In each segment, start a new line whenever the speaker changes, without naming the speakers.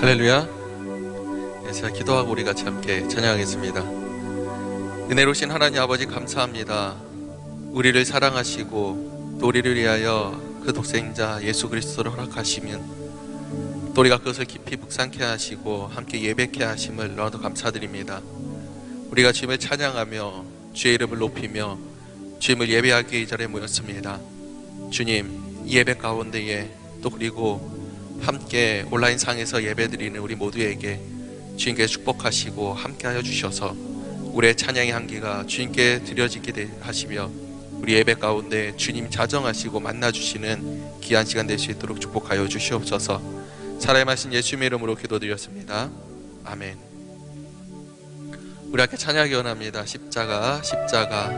할렐루야. 제가 기도하고 우리 같이 함께 찬양하겠습니다. 은혜로우신 하나님 아버지 감사합니다. 우리를 사랑하시고 또 우리를 위하여 그 독생자 예수 그리스도를 허락하시면 또 우리가 그것을 깊이 묵상케 하시고 함께 예배케 하심을 너무도 감사드립니다. 우리가 주님을 찬양하며 주의 이름을 높이며 주님을 예배하기 이 자리에 모였습니다. 주님, 이 예배 가운데에 또 그리고 함께 온라인상에서 예배드리는 우리 모두에게 주님께 축복하시고 함께하여 주셔서 우리의 찬양의 향기가 주님께 드려지게 하시며 우리 예배 가운데 주님 자정하시고 만나주시는 귀한 시간 될 수 있도록 축복하여 주시옵소서. 살아계신 예수님의 이름으로 기도드렸습니다. 아멘. 우리 함께 찬양하기 원합니다. 십자가 십자가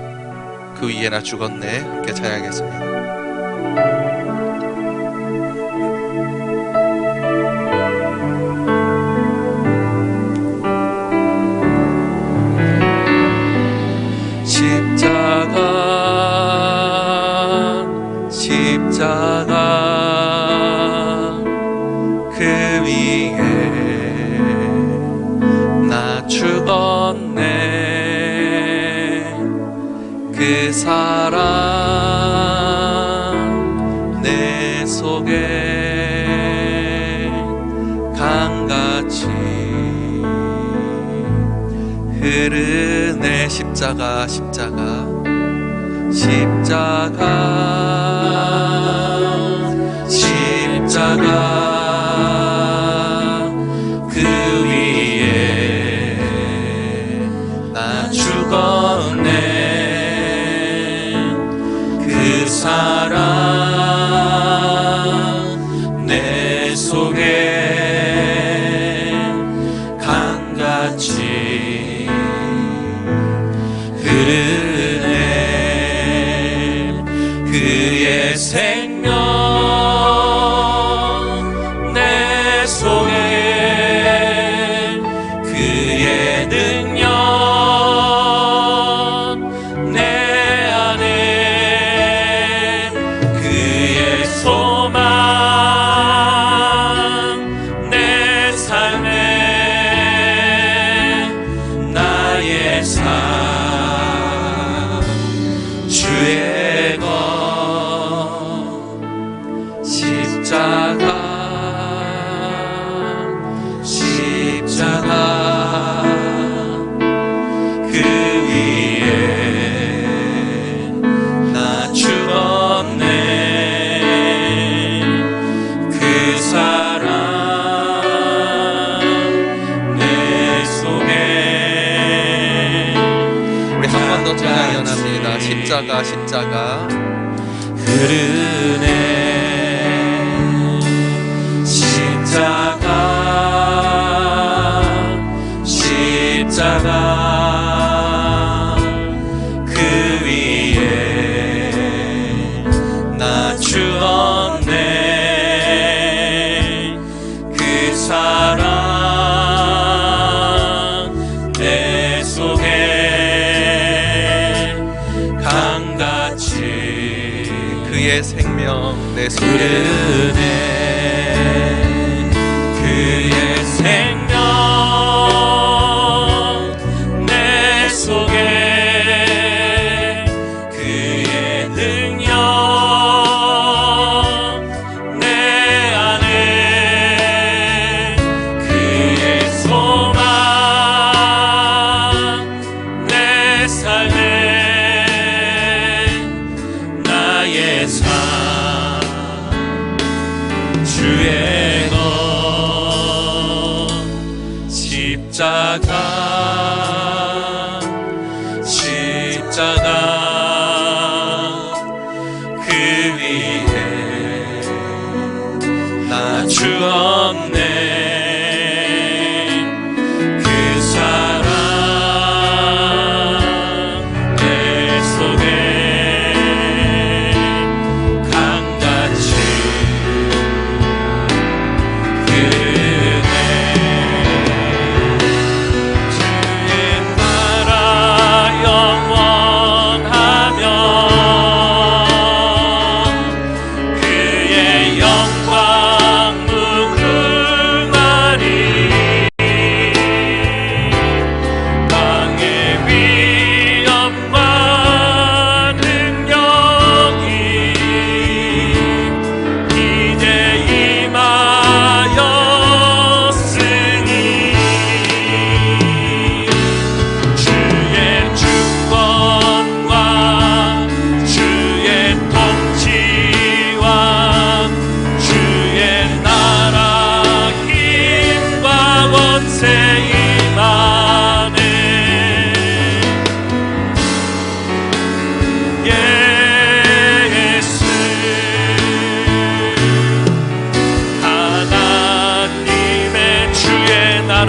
그 위에 나 죽었네. 함께 찬양하겠습니다. 십자가 그 위에 나 죽었네. 그 사랑 내 속에 강같이 흐르네. 십자가 십자가 그 위에 나 죽었네. 그 사랑 내 속에 강같이 흐르네. 그의 생명 내 속에 그의 능력 내 안에 그의 소망 내 삶에 나의 삶 주의 것 십자가 그 위에 나 죽었네. 그 사랑 내 속에 우리 한 번 더 찬양이 원합니다. 십자가 십자가 흐르네. 십자가 그 위에 나 죽었네. 그 사랑 내 속에 강같이 그의 생명 내 속에 흐르네. 그의 생명 내 속에 그의 능력 내 안에 그의 소망 내 삶에 나의 삶 주의 것 십자가 그 위에 나 죽었네. 그 사랑 내 속에 강같이 흐르네.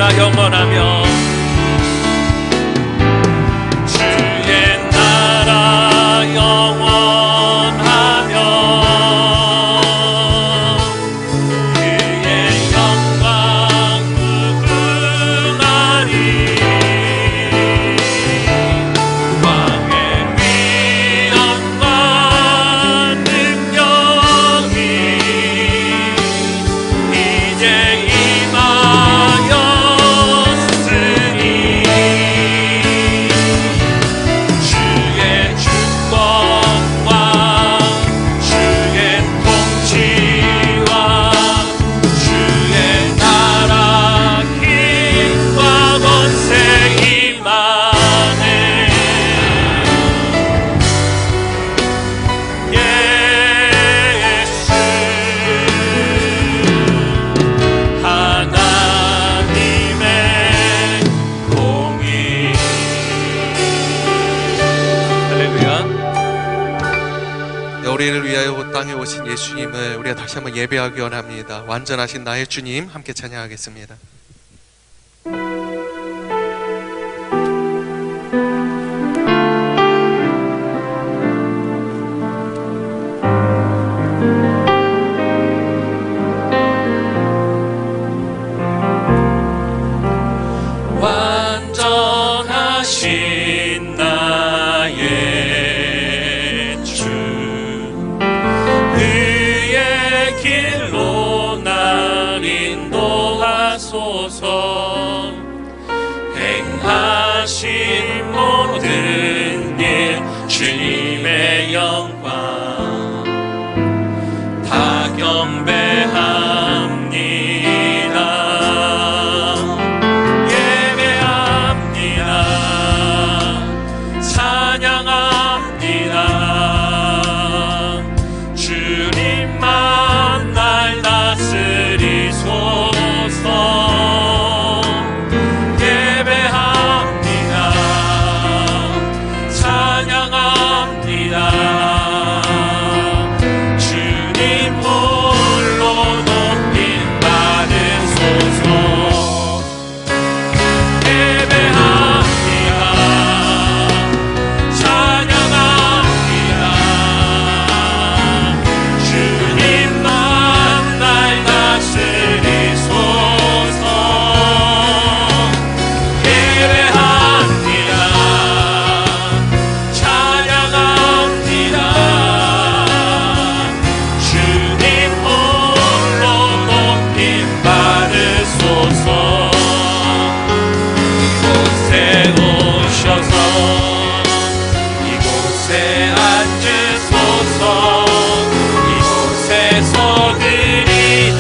나라 영원하며 주의 나라 영원하며 그의 영광 무궁하리 왕의 위엄과 능력이 이제 임하였으니 주의 주권과 주의 통치와 주의 나라 힘과 권세 임하네 예수 하나님의 공의 할렐루야.
우리를 위하여 땅에 오신 예수님을 우리가 다시 한번 예배하기 원합니다. 완전하신 나의 주님, 함께 찬양하겠습니다.
완전하신 나의 주 그의 길로 날 인도하소서 행하신 모든 일 주님의 영광 다 경배합니다. 찬양합니다. 주님만 날 다스리소서. 예배합니다. 찬양합니다. 주님 홀로 높임 받으소서. 예배합니다. 찬양합니다. 주님만 날 다스리소서. 예배합니다. 찬양합니다. 주님 홀로 높임 받으소서. 이곳에 오셔서 이곳에 앉으소서. 이곳에서 드리는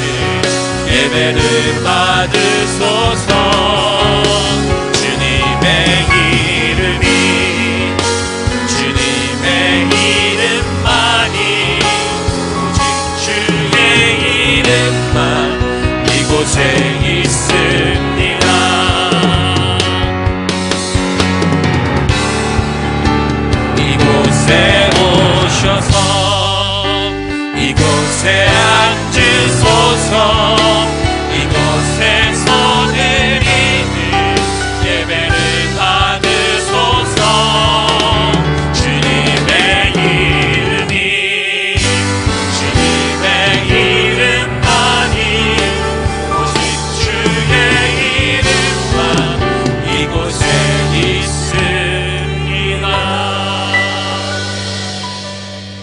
예배를 받으소서. 주님의 이름이 주님의 이름만이 오직 주의 이름만 이곳에 있습니다. 이곳에 오셔서 이곳에 앉으소서. 이곳에서 드리는 예배를 받으소서. 주님의 이름이 주님의 이름만이 오직 주의 이름만 이곳에 있습니다.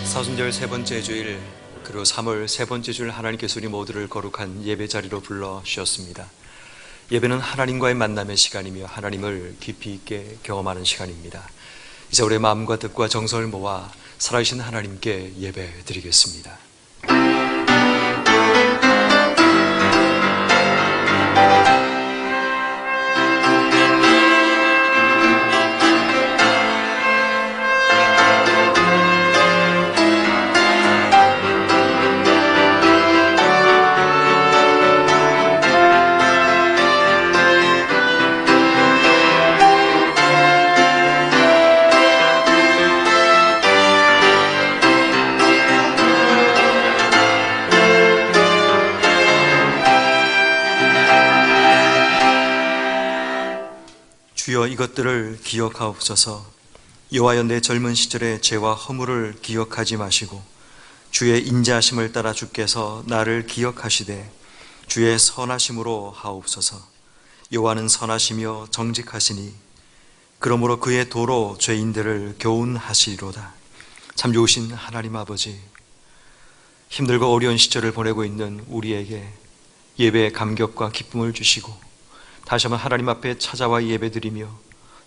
사순절 세 번째 주일 그리고 3월 세 번째 주일 하나님께서 우리 모두를 거룩한 예배 자리로 불러 주셨습니다. 예배는 하나님과의 만남의 시간이며 하나님을 깊이 있게 경험하는 시간입니다. 이제 우리의 마음과 뜻과 정성을 모아 살아계신 하나님께 예배 드리겠습니다. 주여 이것들을 기억하옵소서. 여호와여 내 젊은 시절의 죄와 허물을 기억하지 마시고 주의 인자하심을 따라 주께서 나를 기억하시되 주의 선하심으로 하옵소서. 여호와는 선하시며 정직하시니 그러므로 그의 도로 죄인들을 교훈하시리로다. 참 좋으신 하나님 아버지, 힘들고 어려운 시절을 보내고 있는 우리에게 예배의 감격과 기쁨을 주시고 다시 한번 하나님 앞에 찾아와 예배드리며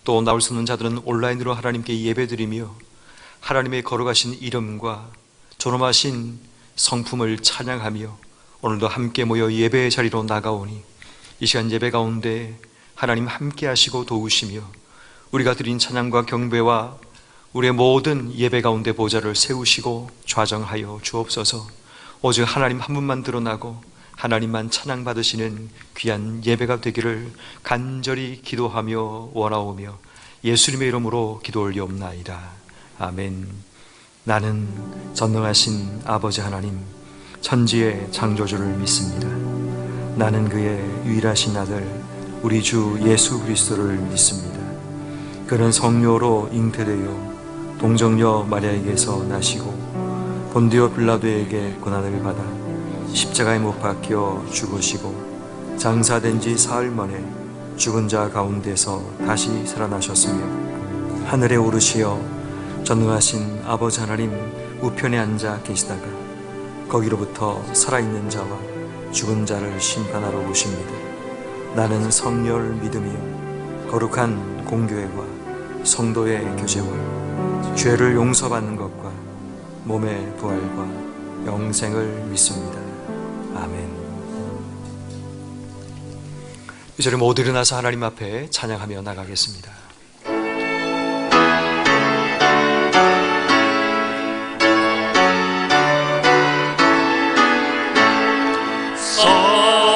또 나올 수 없는 자들은 온라인으로 하나님께 예배드리며 하나님의 거룩하신 이름과 존엄하신 성품을 찬양하며 오늘도 함께 모여 예배의 자리로 나가오니 이 시간 예배 가운데 하나님 함께 하시고 도우시며 우리가 드린 찬양과 경배와 우리의 모든 예배 가운데 보좌를 세우시고 좌정하여 주옵소서. 오직 하나님 한 분만 드러나고 하나님만 찬양받으시는 귀한 예배가 되기를 간절히 기도하며 원하오며 예수님의 이름으로 기도 올리옵나이다. 아멘. 나는 전능하신 아버지 하나님 천지의 창조주를 믿습니다. 나는 그의 유일하신 아들 우리 주 예수 그리스도를 믿습니다. 그는 성녀로 잉태되어 동정녀 마리아에게서 나시고 본디오 빌라도에게 고난을 받아 십자가에 못 박혀 죽으시고 장사된 지 사흘 만에 죽은 자 가운데서 다시 살아나셨으며 하늘에 오르시어 전능하신 아버지 하나님 우편에 앉아 계시다가 거기로부터 살아있는 자와 죽은 자를 심판하러 오십니다. 나는 성령을 믿으며 거룩한 공교회와 성도의 교제와 죄를 용서받는 것과 몸의 부활과 영생을 믿습니다. 아멘. 이 자리 모두 일어나서 하나님 앞에 찬양하며 나가겠습니다.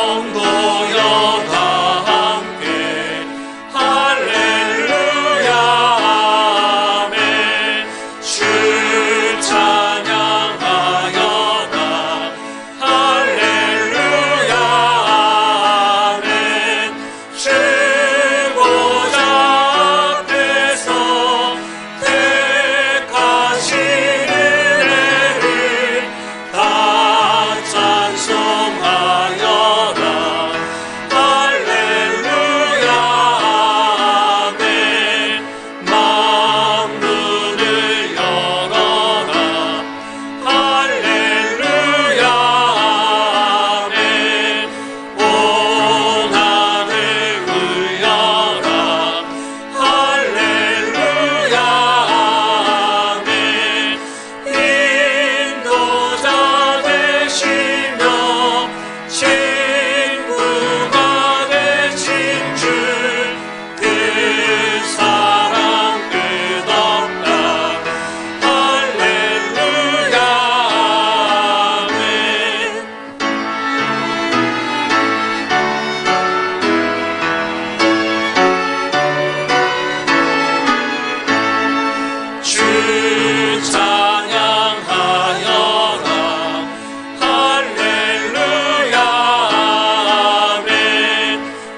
성도여 다 함께 할렐루야 아멘. 주 찬양하여라 할렐루야 아멘. 주 보좌 앞에서 택하신 은혜를 다 찬송하여라 할렐루야 아멘. 만문을 열어라 할렐루야 아멘. 온 하늘 울려라 할렐루야 아멘. 인도자 되시며 친구가 되신 주 그 사랑 끝없다 할렐루야 아멘. 주 찬양하여라 할렐루야 아멘.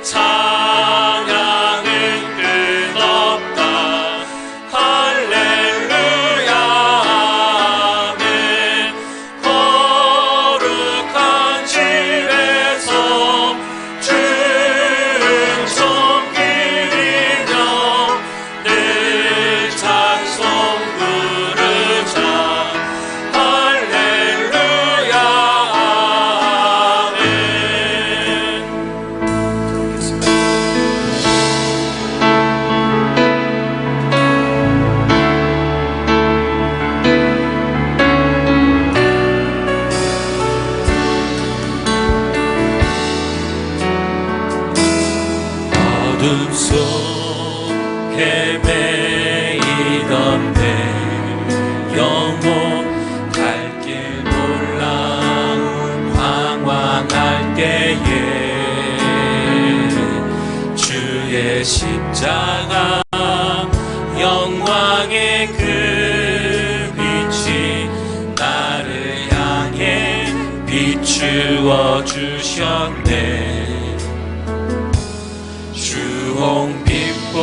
찬양은 끝없다 할렐루야 아멘. 거룩한 집에서 충성 기리며 늘 찬송 부르자 할렐루야 아멘. 어둠 속에 매이던 내 영혼 갈 길 몰라 황황할 때에 주의 십자가 영광의 그 빛이 나를 향해 비추어 주셨네. 주홍빛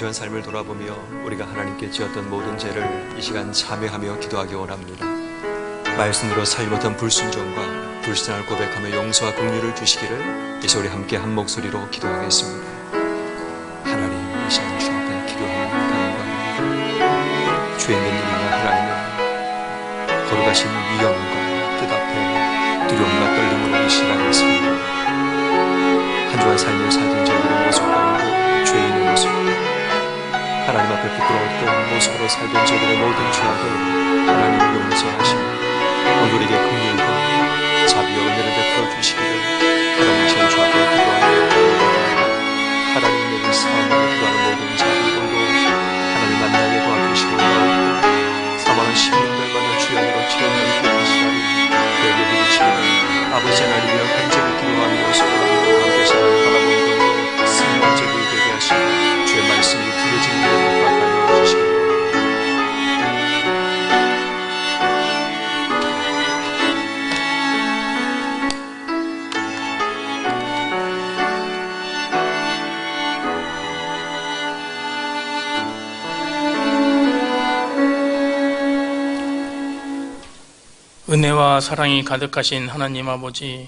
주한 삶을 돌아보며 우리가 하나님께 지었던 모든 죄를 이 시간 참회하며 기도하기 원합니다. 말씀으로 살지 못한 불순종과 불신을 고백하며 용서와 긍휼을 주시기를 이제 우리 함께 한 목소리로 기도하겠습니다. 하나님, 이 시간 주 앞에 기도합니다. 간구합니다. 주의 웬일이냐 하나님은 거룩하신 위엄과 뜻 앞에 두려움과 떨림으로 이 시간에 있습니다. 한 주간 삶을 살던 저희들의 모습 가운데 죄인의 모습, 하나님 앞에 부끄러웠던 모습으로 살던 저희들의 모든 죄악을 하나님 용서하시고 오늘에게 긍휼과 자비와 은혜를 베풀어 주시기를 하나님 전 주 앞에 기도하며 하나님의 사랑을 구하는 모든 자들도 하나님 만나게 도와주시고 사망한 시민들마다 주의 은혜로 채워나게 해주시라니 그에게 부르시기를 아버지 하나님이여 간절히 기도하며 소원하며 함께 사랑을 바라보는 승리한 제국이 되게 하시고 주의 말씀이 부르짖는 일을 허락하여 주시기를
은혜와 사랑이 가득하신 하나님 아버지,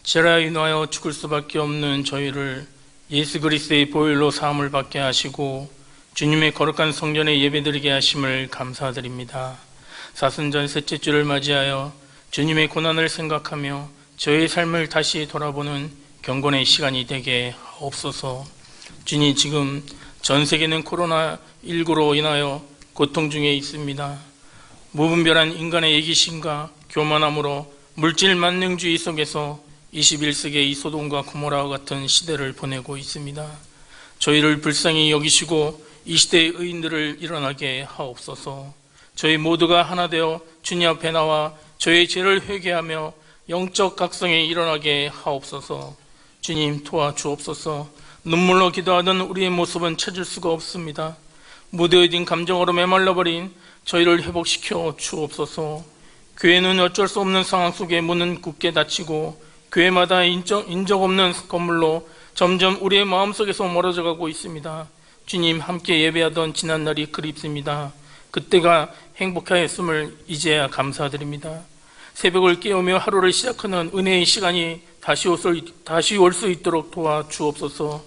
죄라 인하여 죽을 수밖에 없는 저희를 예수 그리스도의 보혈로 사함을 받게 하시고 주님의 거룩한 성전에 예배드리게 하심을 감사드립니다. 사순절 셋째 주를 맞이하여 주님의 고난을 생각하며 저의 삶을 다시 돌아보는 경건의 시간이 되게 하옵소서. 주님, 지금 전 세계는 코로나19로 인하여 고통 중에 있습니다. 무분별한 인간의 이기심과 교만함으로 물질 만능주의 속에서 21세기의 이 소돔과 고모라와 같은 시대를 보내고 있습니다. 저희를 불쌍히 여기시고 이 시대의 의인들을 일어나게 하옵소서. 저희 모두가 하나 되어 주님 앞에 나와 저희 죄를 회개하며 영적 각성에 일어나게 하옵소서. 주님, 도와주옵소서. 눈물로 기도하던 우리의 모습은 찾을 수가 없습니다. 무뎌진 감정으로 메말라버린 저희를 회복시켜 주옵소서. 교회는 어쩔 수 없는 상황 속에 문은 굳게 닫히고 교회마다 인적 없는 건물로 점점 우리의 마음속에서 멀어져 가고 있습니다. 주님, 함께 예배하던 지난날이 그립습니다. 그때가 행복하였음을 이제야 감사드립니다. 새벽을 깨우며 하루를 시작하는 은혜의 시간이 다시 올 수 있도록 도와주옵소서.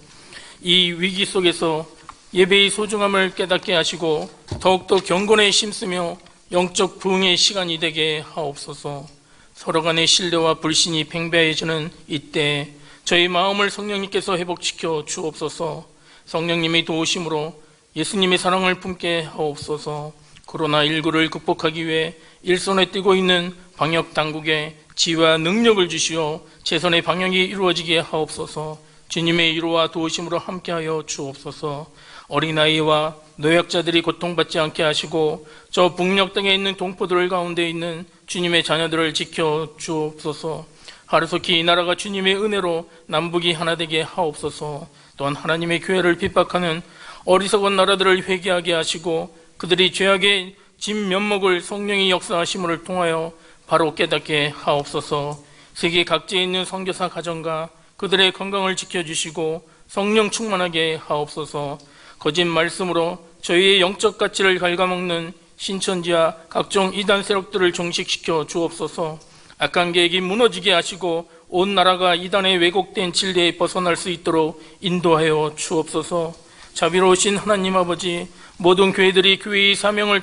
이 위기 속에서 예배의 소중함을 깨닫게 하시고 더욱더 경건에 힘쓰며 영적 부흥의 시간이 되게 하옵소서. 서로 간의 신뢰와 불신이 팽배해지는 이때 저희 마음을 성령님께서 회복시켜 주옵소서. 성령님의 도우심으로 예수님의 사랑을 품게 하옵소서. 코로나19를 극복하기 위해 일손에 뛰고 있는 방역당국에 지혜와 능력을 주시어 최선의 방역이 이루어지게 하옵소서. 주님의 위로와 도우심으로 함께하여 주옵소서. 어린아이와 노약자들이 고통받지 않게 하시고 저 북녘 땅에 있는 동포들 가운데 있는 주님의 자녀들을 지켜 주옵소서. 하루속히 이 나라가 주님의 은혜로 남북이 하나 되게 하옵소서. 또한 하나님의 교회를 핍박하는 어리석은 나라들을 회개하게 하시고 그들이 죄악의 진면목을 성령의 역사하심을 통하여 바로 깨닫게 하옵소서. 세계 각지에 있는 선교사 가정과 그들의 건강을 지켜주시고 성령 충만하게 하옵소서. 거짓 말씀으로 저희의 영적 가치를 갉아먹는 신천지와 각종 이단 세력들을 종식시켜 주옵소서. 악한 계획이 무너지게 하시고 온 나라가 이단의 왜곡된 진리에 벗어날 수 있도록 인도하여 주옵소서. 자비로우신 하나님 아버지, 모든 교회들이 교회의 사명을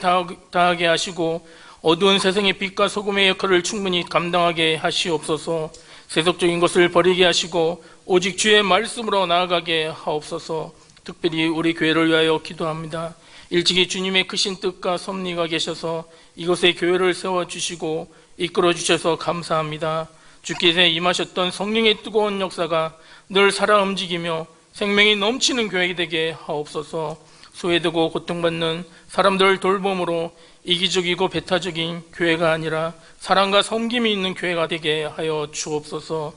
다하게 하시고 어두운 세상의 빛과 소금의 역할을 충분히 감당하게 하시옵소서. 세속적인 것을 버리게 하시고 오직 주의 말씀으로 나아가게 하옵소서. 특별히 우리 교회를 위하여 기도합니다. 일찍이 주님의 크신 뜻과 섭리가 계셔서 이곳에 교회를 세워주시고 이끌어주셔서 감사합니다. 주께서 임하셨던 성령의 뜨거운 역사가 늘 살아 움직이며 생명이 넘치는 교회가 되게 하옵소서. 소외되고 고통받는 사람들을 돌봄으로 이기적이고 배타적인 교회가 아니라 사랑과 섬김이 있는 교회가 되게 하여 주옵소서.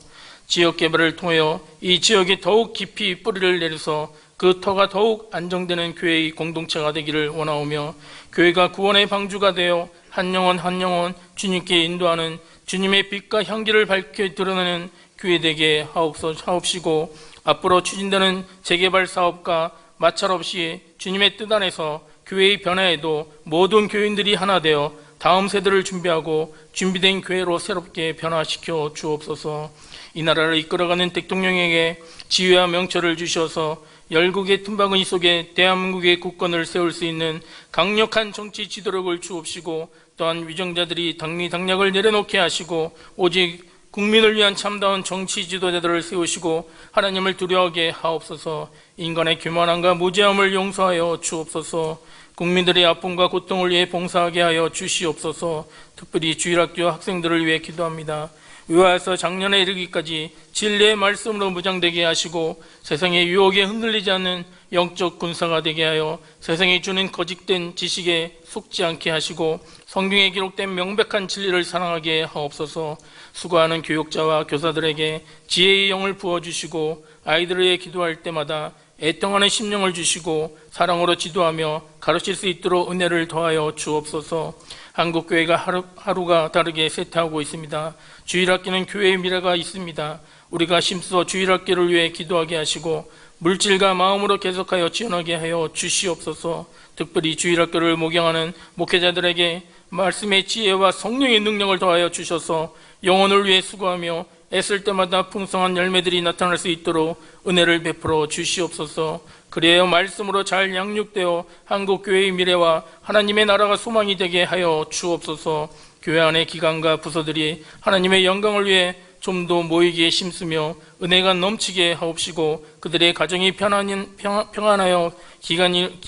지역 개발을 통하여 이 지역에 더욱 깊이 뿌리를 내려서 그 터가 더욱 안정되는 교회의 공동체가 되기를 원하오며 교회가 구원의 방주가 되어 한 영혼 주님께 인도하는 주님의 빛과 향기를 밝게 드러내는 교회 되게 하옵시고 앞으로 추진되는 재개발 사업과 마찰 없이 주님의 뜻 안에서 교회의 변화에도 모든 교인들이 하나 되어 다음 세대를 준비하고 준비된 교회로 새롭게 변화시켜 주옵소서. 이 나라를 이끌어가는 대통령에게 지혜와 명철을 주셔서 열국의 틈바구니 속에 대한민국의 국권을 세울 수 있는 강력한 정치 지도력을 주옵시고, 또한 위정자들이 당리당략을 내려놓게 하시고 오직 국민을 위한 참다운 정치 지도자들을 세우시고 하나님을 두려워하게 하옵소서. 인간의 교만함과 무지함을 용서하여 주옵소서. 국민들의 아픔과 고통을 위해 봉사하게 하여 주시옵소서. 특별히 주일학교 학생들을 위해 기도합니다. 의화에서 작년에 이르기까지 진리의 말씀으로 무장되게 하시고 세상의 유혹에 흔들리지 않는 영적 군사가 되게 하여 세상이 주는 거짓된 지식에 속지 않게 하시고 성경에 기록된 명백한 진리를 사랑하게 하옵소서. 수고하는 교육자와 교사들에게 지혜의 영을 부어주시고 아이들을 위해 기도할 때마다 애통하는 심령을 주시고 사랑으로 지도하며 가르칠 수 있도록 은혜를 더하여 주옵소서. 한국교회가 하루가 다르게 쇠퇴하고 있습니다. 주일학교는 교회의 미래가 있습니다. 우리가 힘써 주일학교를 위해 기도하게 하시고 물질과 마음으로 계속하여 지원하게 하여 주시옵소서. 특별히 주일학교를 목양하는 목회자들에게 말씀의 지혜와 성령의 능력을 더하여 주셔서 영혼을 위해 수고하며 애쓸 때마다 풍성한 열매들이 나타날 수 있도록 은혜를 베풀어 주시옵소서. 그래야 말씀으로 잘 양육되어 한국교회의 미래와 하나님의 나라가 소망이 되게 하여 주옵소서. 교회 안의 기관과 부서들이 하나님의 영광을 위해 좀 더 모이기에 힘쓰며 은혜가 넘치게 하옵시고 그들의 가정이 평안하여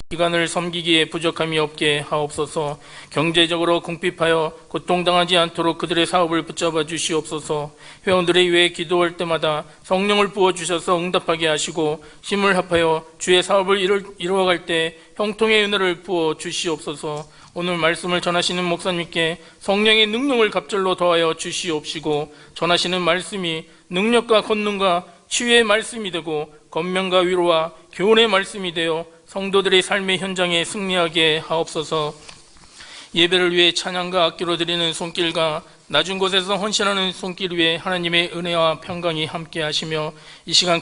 기관을 섬기기에 부족함이 없게 하옵소서. 경제적으로 궁핍하여 고통당하지 않도록 그들의 사업을 붙잡아 주시옵소서. 회원들의 위해 기도할 때마다 성령을 부어주셔서 응답하게 하시고 힘을 합하여 주의 사업을 이루어갈 때 형통의 은혜를 부어 주시옵소서. 오늘 말씀을 전하시는 목사님께 성령의 능력을 갑절로 더하여 주시옵시고 전하시는 말씀이 능력과 권능과 치유의 말씀이 되고 권면과 위로와 교훈의 말씀이 되어 성도들의 삶의 현장에 승리하게 하옵소서. 예배를 위해 찬양과 악기로 드리는 손길과 낮은 곳에서 헌신하는 손길 위에 하나님의 은혜와 평강이 함께 하시며 이 시간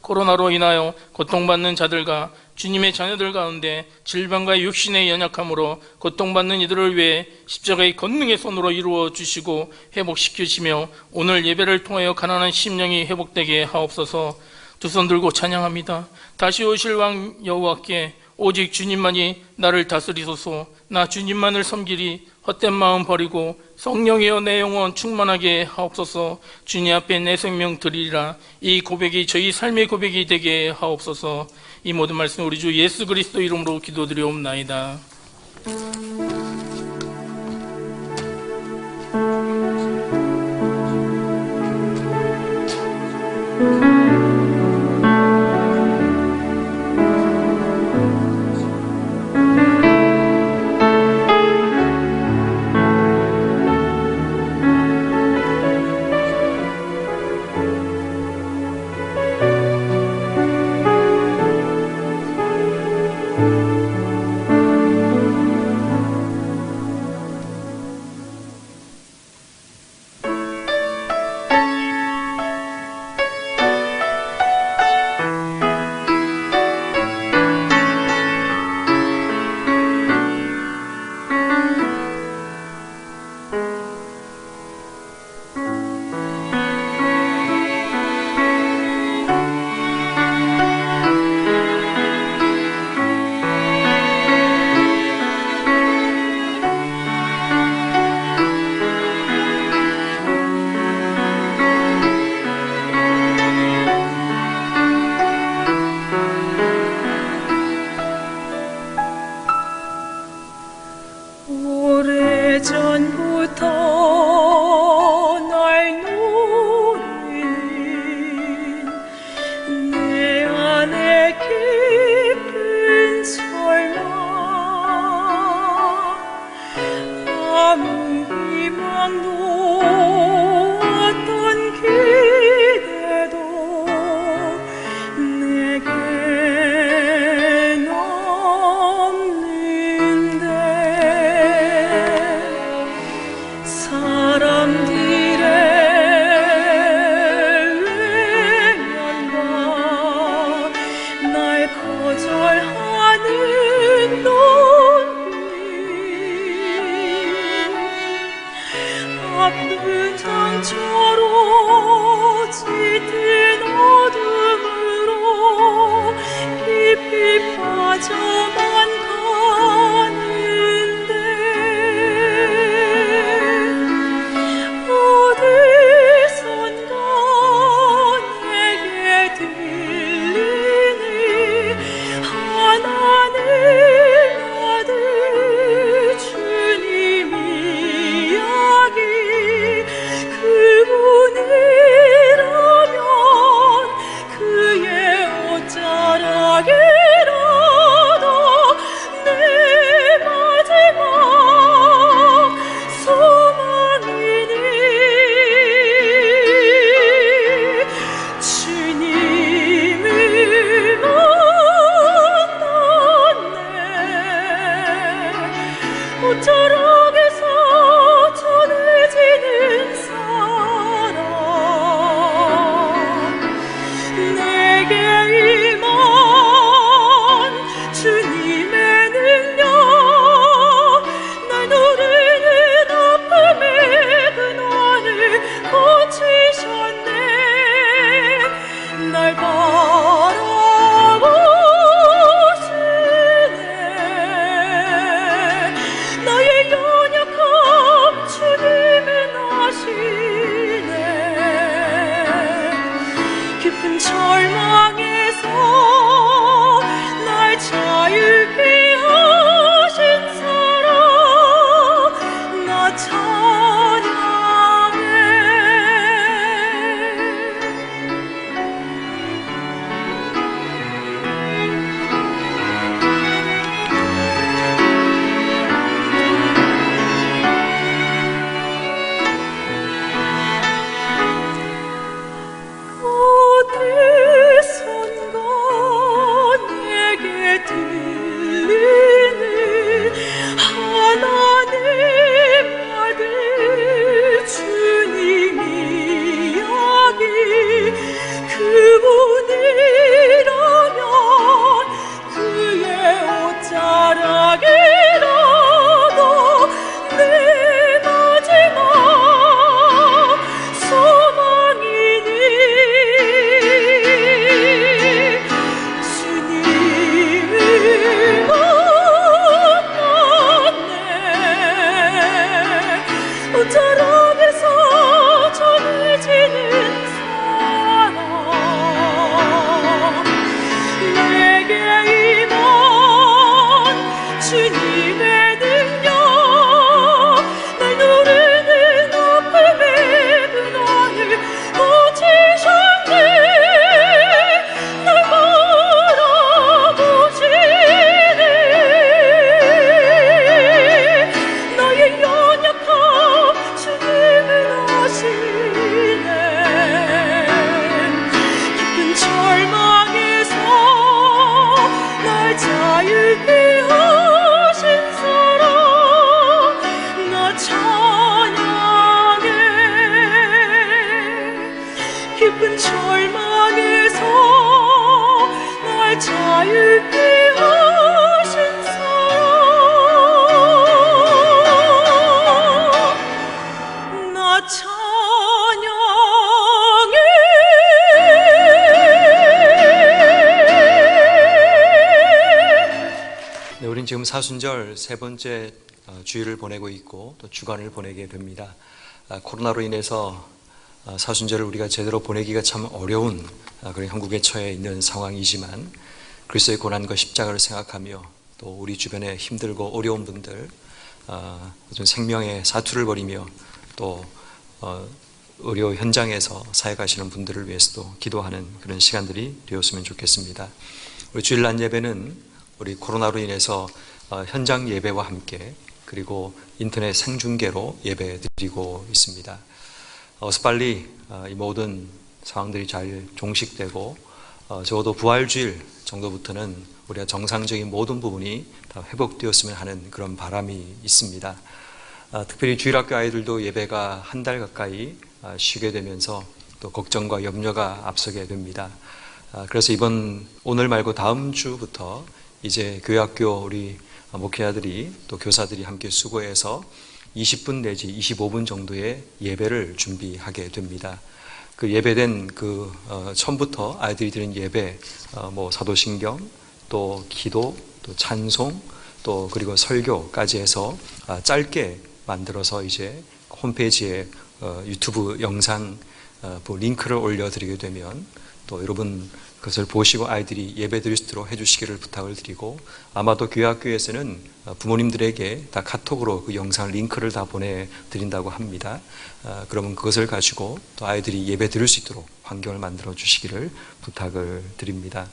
코로나로 인하여 고통받는 자들과 주님의 자녀들 가운데 질병과 육신의 연약함으로 고통받는 이들을 위해 십자가의 권능의 손으로 이루어 주시고 회복시키시며 오늘 예배를 통하여 가난한 심령이 회복되게 하옵소서. 두 손 들고 찬양합니다. 다시 오실 왕 여호와께 오직 주님만이 나를 다스리소서. 나 주님만을 섬기리. 헛된 마음 버리고 성령이여 내 영혼 충만하게 하옵소서. 주님 앞에 내 생명 드리리라. 이 고백이 저희 삶의 고백이 되게 하옵소서. 이 모든 말씀 우리 주 예수 그리스도 이름으로 기도드리옵나이다.
내게 임한 주님의 능력 날 누르는 아픔의 근원을 고치셨네. 날 바라보시네. 나의 연약함 주님은 아시네. 깊은 절망에서 날 자유케 하신 사랑 나 찬양해. 어디선가 내게 들리는 하나님 아들 주님 이야기 그분이라면 그의 옷자락이라도 내 마지막 소망이니 주님을 만났네. 옷자락에서 전해지는 사랑 내게 임한 주님의 능력 날 누르는 아픔의 근원을 고치셨네. 날 바라보시네. 나의 연약함 주님은 아시네. 깊은 절망에서 날 자유케 하신 사랑 나 찬양해. 깊은 절망에서 날 자유케 하신 사랑 나 찬양해.
네, 우린 지금 사순절 세 번째 주일을 보내고 있고 또 주간을 보내게 됩니다. 코로나로 인해서 사순절을 우리가 제대로 보내기가 참 어려운 그런 형국에 처해 있는 상황이지만 그리스도의 고난과 십자가를 생각하며 또 우리 주변에 힘들고 어려운 분들 어떤 생명의 사투를 벌이며 또 의료 현장에서 사역하시는 분들을 위해서도 기도하는 그런 시간들이 되었으면 좋겠습니다. 우리 주일 낮 예배는 우리 코로나로 인해서 현장 예배와 함께 그리고 인터넷 생중계로 예배 드리고 있습니다. 어서 빨리 이 모든 상황들이 잘 종식되고 적어도 부활주일 정도부터는 우리가 정상적인 모든 부분이 다 회복되었으면 하는 그런 바람이 있습니다. 특별히 주일학교 아이들도 예배가 한 달 가까이 쉬게 되면서 또 걱정과 염려가 앞서게 됩니다. 그래서 오늘 말고 다음 주부터 이제 교회학교 우리 목회자들이 또 교사들이 함께 수고해서 20분 내지 25분 정도의 예배를 준비하게 됩니다. 그 예배된 처음부터 아이들이 드린 예배, 사도신경, 또 기도, 또 찬송, 또 그리고 설교까지 해서 짧게 만들어서 이제 홈페이지에 유튜브 영상 링크를 올려드리게 되면 또 여러분 그것을 보시고 아이들이 예배 드릴 수 있도록 해주시기를 부탁을 드리고 아마도 교회학교에서는 부모님들에게 다 카톡으로 그 영상 링크를 다 보내드린다고 합니다. 그러면 그것을 가지고 또 아이들이 예배 드릴 수 있도록 환경을 만들어 주시기를 부탁을 드립니다.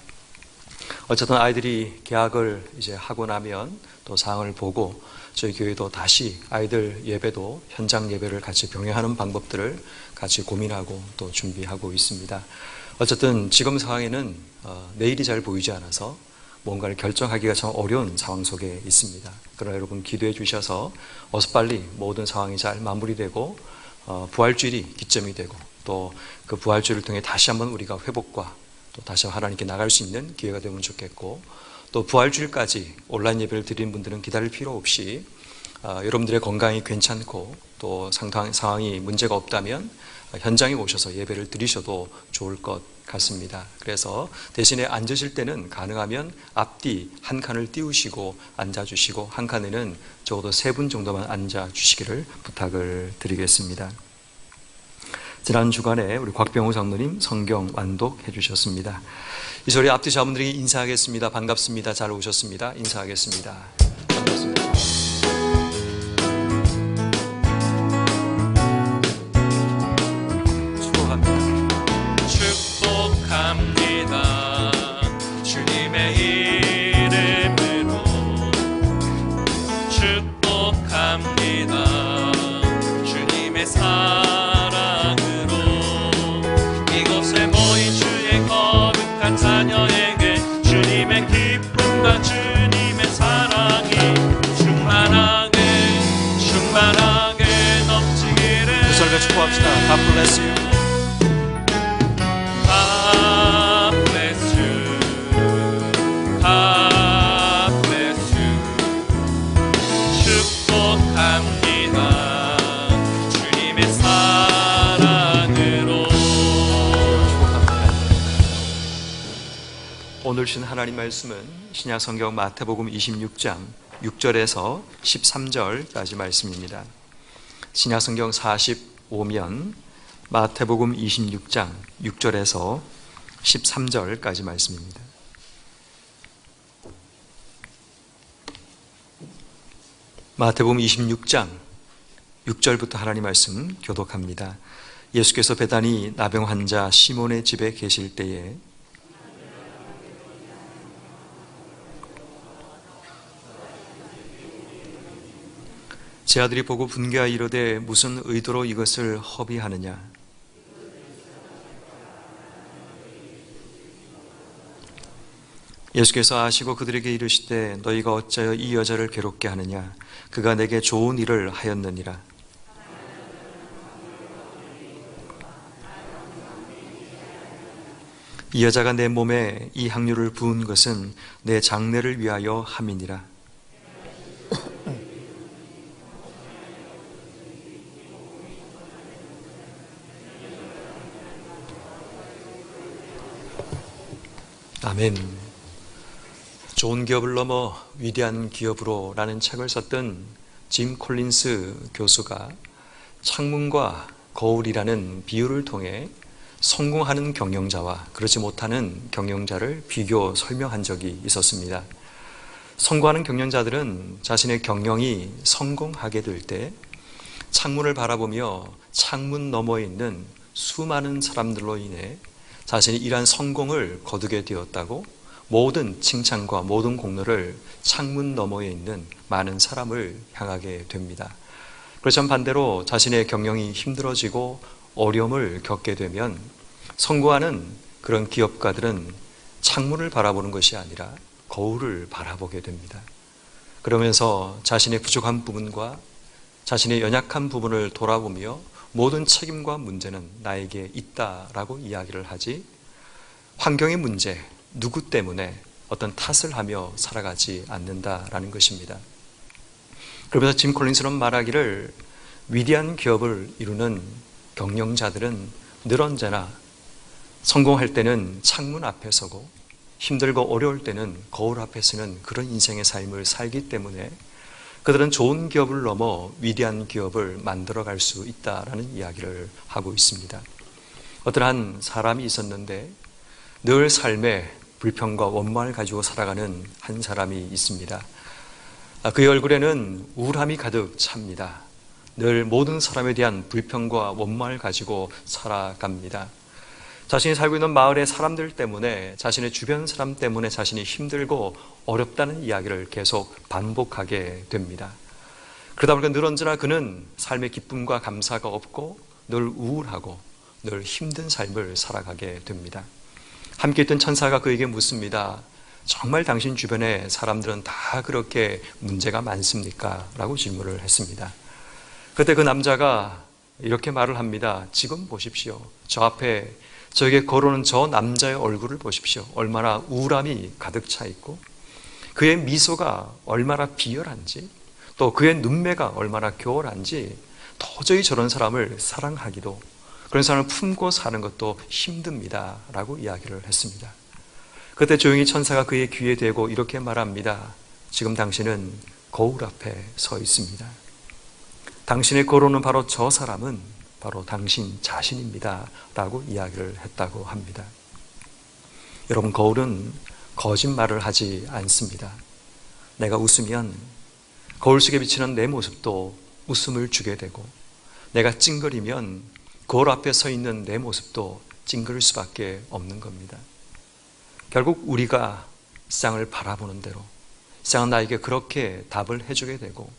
어쨌든 아이들이 개학을 이제 하고 나면 또 상황을 보고 저희 교회도 다시 아이들 예배도 현장 예배를 같이 병행하는 방법들을 같이 고민하고 또 준비하고 있습니다. 어쨌든 지금 상황에는 내일이 잘 보이지 않아서 뭔가를 결정하기가 참 어려운 상황 속에 있습니다. 그러나 여러분 기도해 주셔서 어서 빨리 모든 상황이 잘 마무리되고 부활주일이 기점이 되고 또 그 부활주일을 통해 다시 한번 우리가 회복과 또 또 다시 하나님께 나갈 수 있는 기회가 되면 좋겠고, 또 부활주일까지 온라인 예배를 드리는 분들은 기다릴 필요 없이 여러분들의 건강이 괜찮고 또 상황이 문제가 없다면 현장에 오셔서 예배를 드리셔도 좋을 것 같습니다. 그래서 대신에 앉으실 때는 가능하면 앞뒤 한 칸을 띄우시고 앉아주시고, 한 칸에는 적어도 3분 정도만 앉아주시기를 부탁을 드리겠습니다. 지난 주간에 우리 곽병호 장로님 성경 완독해 주셨습니다. 이 소리 앞뒤 자분들에게 인사하겠습니다. 반갑습니다. 잘 오셨습니다. 인사하겠습니다. 반갑습니다.
축복합니다. 주님의 이름으로 축복합니다. 주님의 사랑으로 이곳에 모인 주의 거룩한 자녀에게 주님의 기쁨과 주님의 사랑이 충만하게 넘치기를.
그 소리가 축복합시다. God bless you. 오늘 주신 하나님 말씀은 신약 성경 마태복음 26장 6절에서 13절까지 말씀입니다. 신약 성경 45면 마태복음 26장 6절에서 13절까지 말씀입니다. 마태복음 26장 6절부터 하나님 말씀 교독합니다. 예수께서 베다니 나병 환자 시몬의 집에 계실 때에 제 아들이 보고 분개하여 이르되 무슨 의도로 이것을 허비하느냐. 예수께서 아시고 그들에게 이르시되 너희가 어찌하여 이 여자를 괴롭게 하느냐. 그가 내게 좋은 일을 하였느니라. 이 여자가 내 몸에 이 향유를 부은 것은 내 장례를 위하여 함이니라. 아멘. 좋은 기업을 넘어 위대한 기업으로 라는 책을 썼던 짐 콜린스 교수가 창문과 거울이라는 비유를 통해 성공하는 경영자와 그렇지 못하는 경영자를 비교 설명한 적이 있었습니다. 성공하는 경영자들은 자신의 경영이 성공하게 될 때 창문을 바라보며 창문 너머에 있는 수많은 사람들로 인해 자신이 이러한 성공을 거두게 되었다고 모든 칭찬과 모든 공로를 창문 너머에 있는 많은 사람을 향하게 됩니다. 그렇지만 반대로 자신의 경영이 힘들어지고 어려움을 겪게 되면 성공하는 그런 기업가들은 창문을 바라보는 것이 아니라 거울을 바라보게 됩니다. 그러면서 자신의 부족한 부분과 자신의 연약한 부분을 돌아보며 모든 책임과 문제는 나에게 있다라고 이야기를 하지, 환경의 문제, 누구 때문에 어떤 탓을 하며 살아가지 않는다라는 것입니다. 그러면서 짐 콜린스는 말하기를 위대한 기업을 이루는 경영자들은 늘 언제나 성공할 때는 창문 앞에 서고 힘들고 어려울 때는 거울 앞에 서는 그런 인생의 삶을 살기 때문에 그들은 좋은 기업을 넘어 위대한 기업을 만들어갈 수 있다라는 이야기를 하고 있습니다. 어떤 한 사람이 있었는데 늘 삶에 불평과 원망을 가지고 살아가는 한 사람이 있습니다. 그의 얼굴에는 우울함이 가득 찹니다. 늘 모든 사람에 대한 불평과 원망을 가지고 살아갑니다. 자신이 살고 있는 마을의 사람들 때문에, 자신의 주변 사람 때문에 자신이 힘들고 어렵다는 이야기를 계속 반복하게 됩니다. 그러다 보니까 늘 언제나 그는 삶의 기쁨과 감사가 없고 늘 우울하고 늘 힘든 삶을 살아가게 됩니다. 함께 있던 천사가 그에게 묻습니다. 정말 당신 주변의 사람들은 다 그렇게 문제가 많습니까? 라고 질문을 했습니다. 그때 그 남자가 이렇게 말을 합니다. 지금 보십시오. 저 앞에 저에게 걸어오는 저 남자의 얼굴을 보십시오. 얼마나 우울함이 가득 차 있고 그의 미소가 얼마나 비열한지 또 그의 눈매가 얼마나 교활한지 도저히 저런 사람을 사랑하기도 그런 사람을 품고 사는 것도 힘듭니다 라고 이야기를 했습니다. 그때 조용히 천사가 그의 귀에 대고 이렇게 말합니다. 지금 당신은 거울 앞에 서 있습니다. 당신의 걸어오는 바로 저 사람은 바로 당신 자신입니다 라고 이야기를 했다고 합니다. 여러분, 거울은 거짓말을 하지 않습니다. 내가 웃으면 거울 속에 비치는 내 모습도 웃음을 주게 되고 내가 찡그리면 거울 앞에 서 있는 내 모습도 찡그릴 수밖에 없는 겁니다. 결국 우리가 세상을 바라보는 대로 세상은 나에게 그렇게 답을 해주게 되고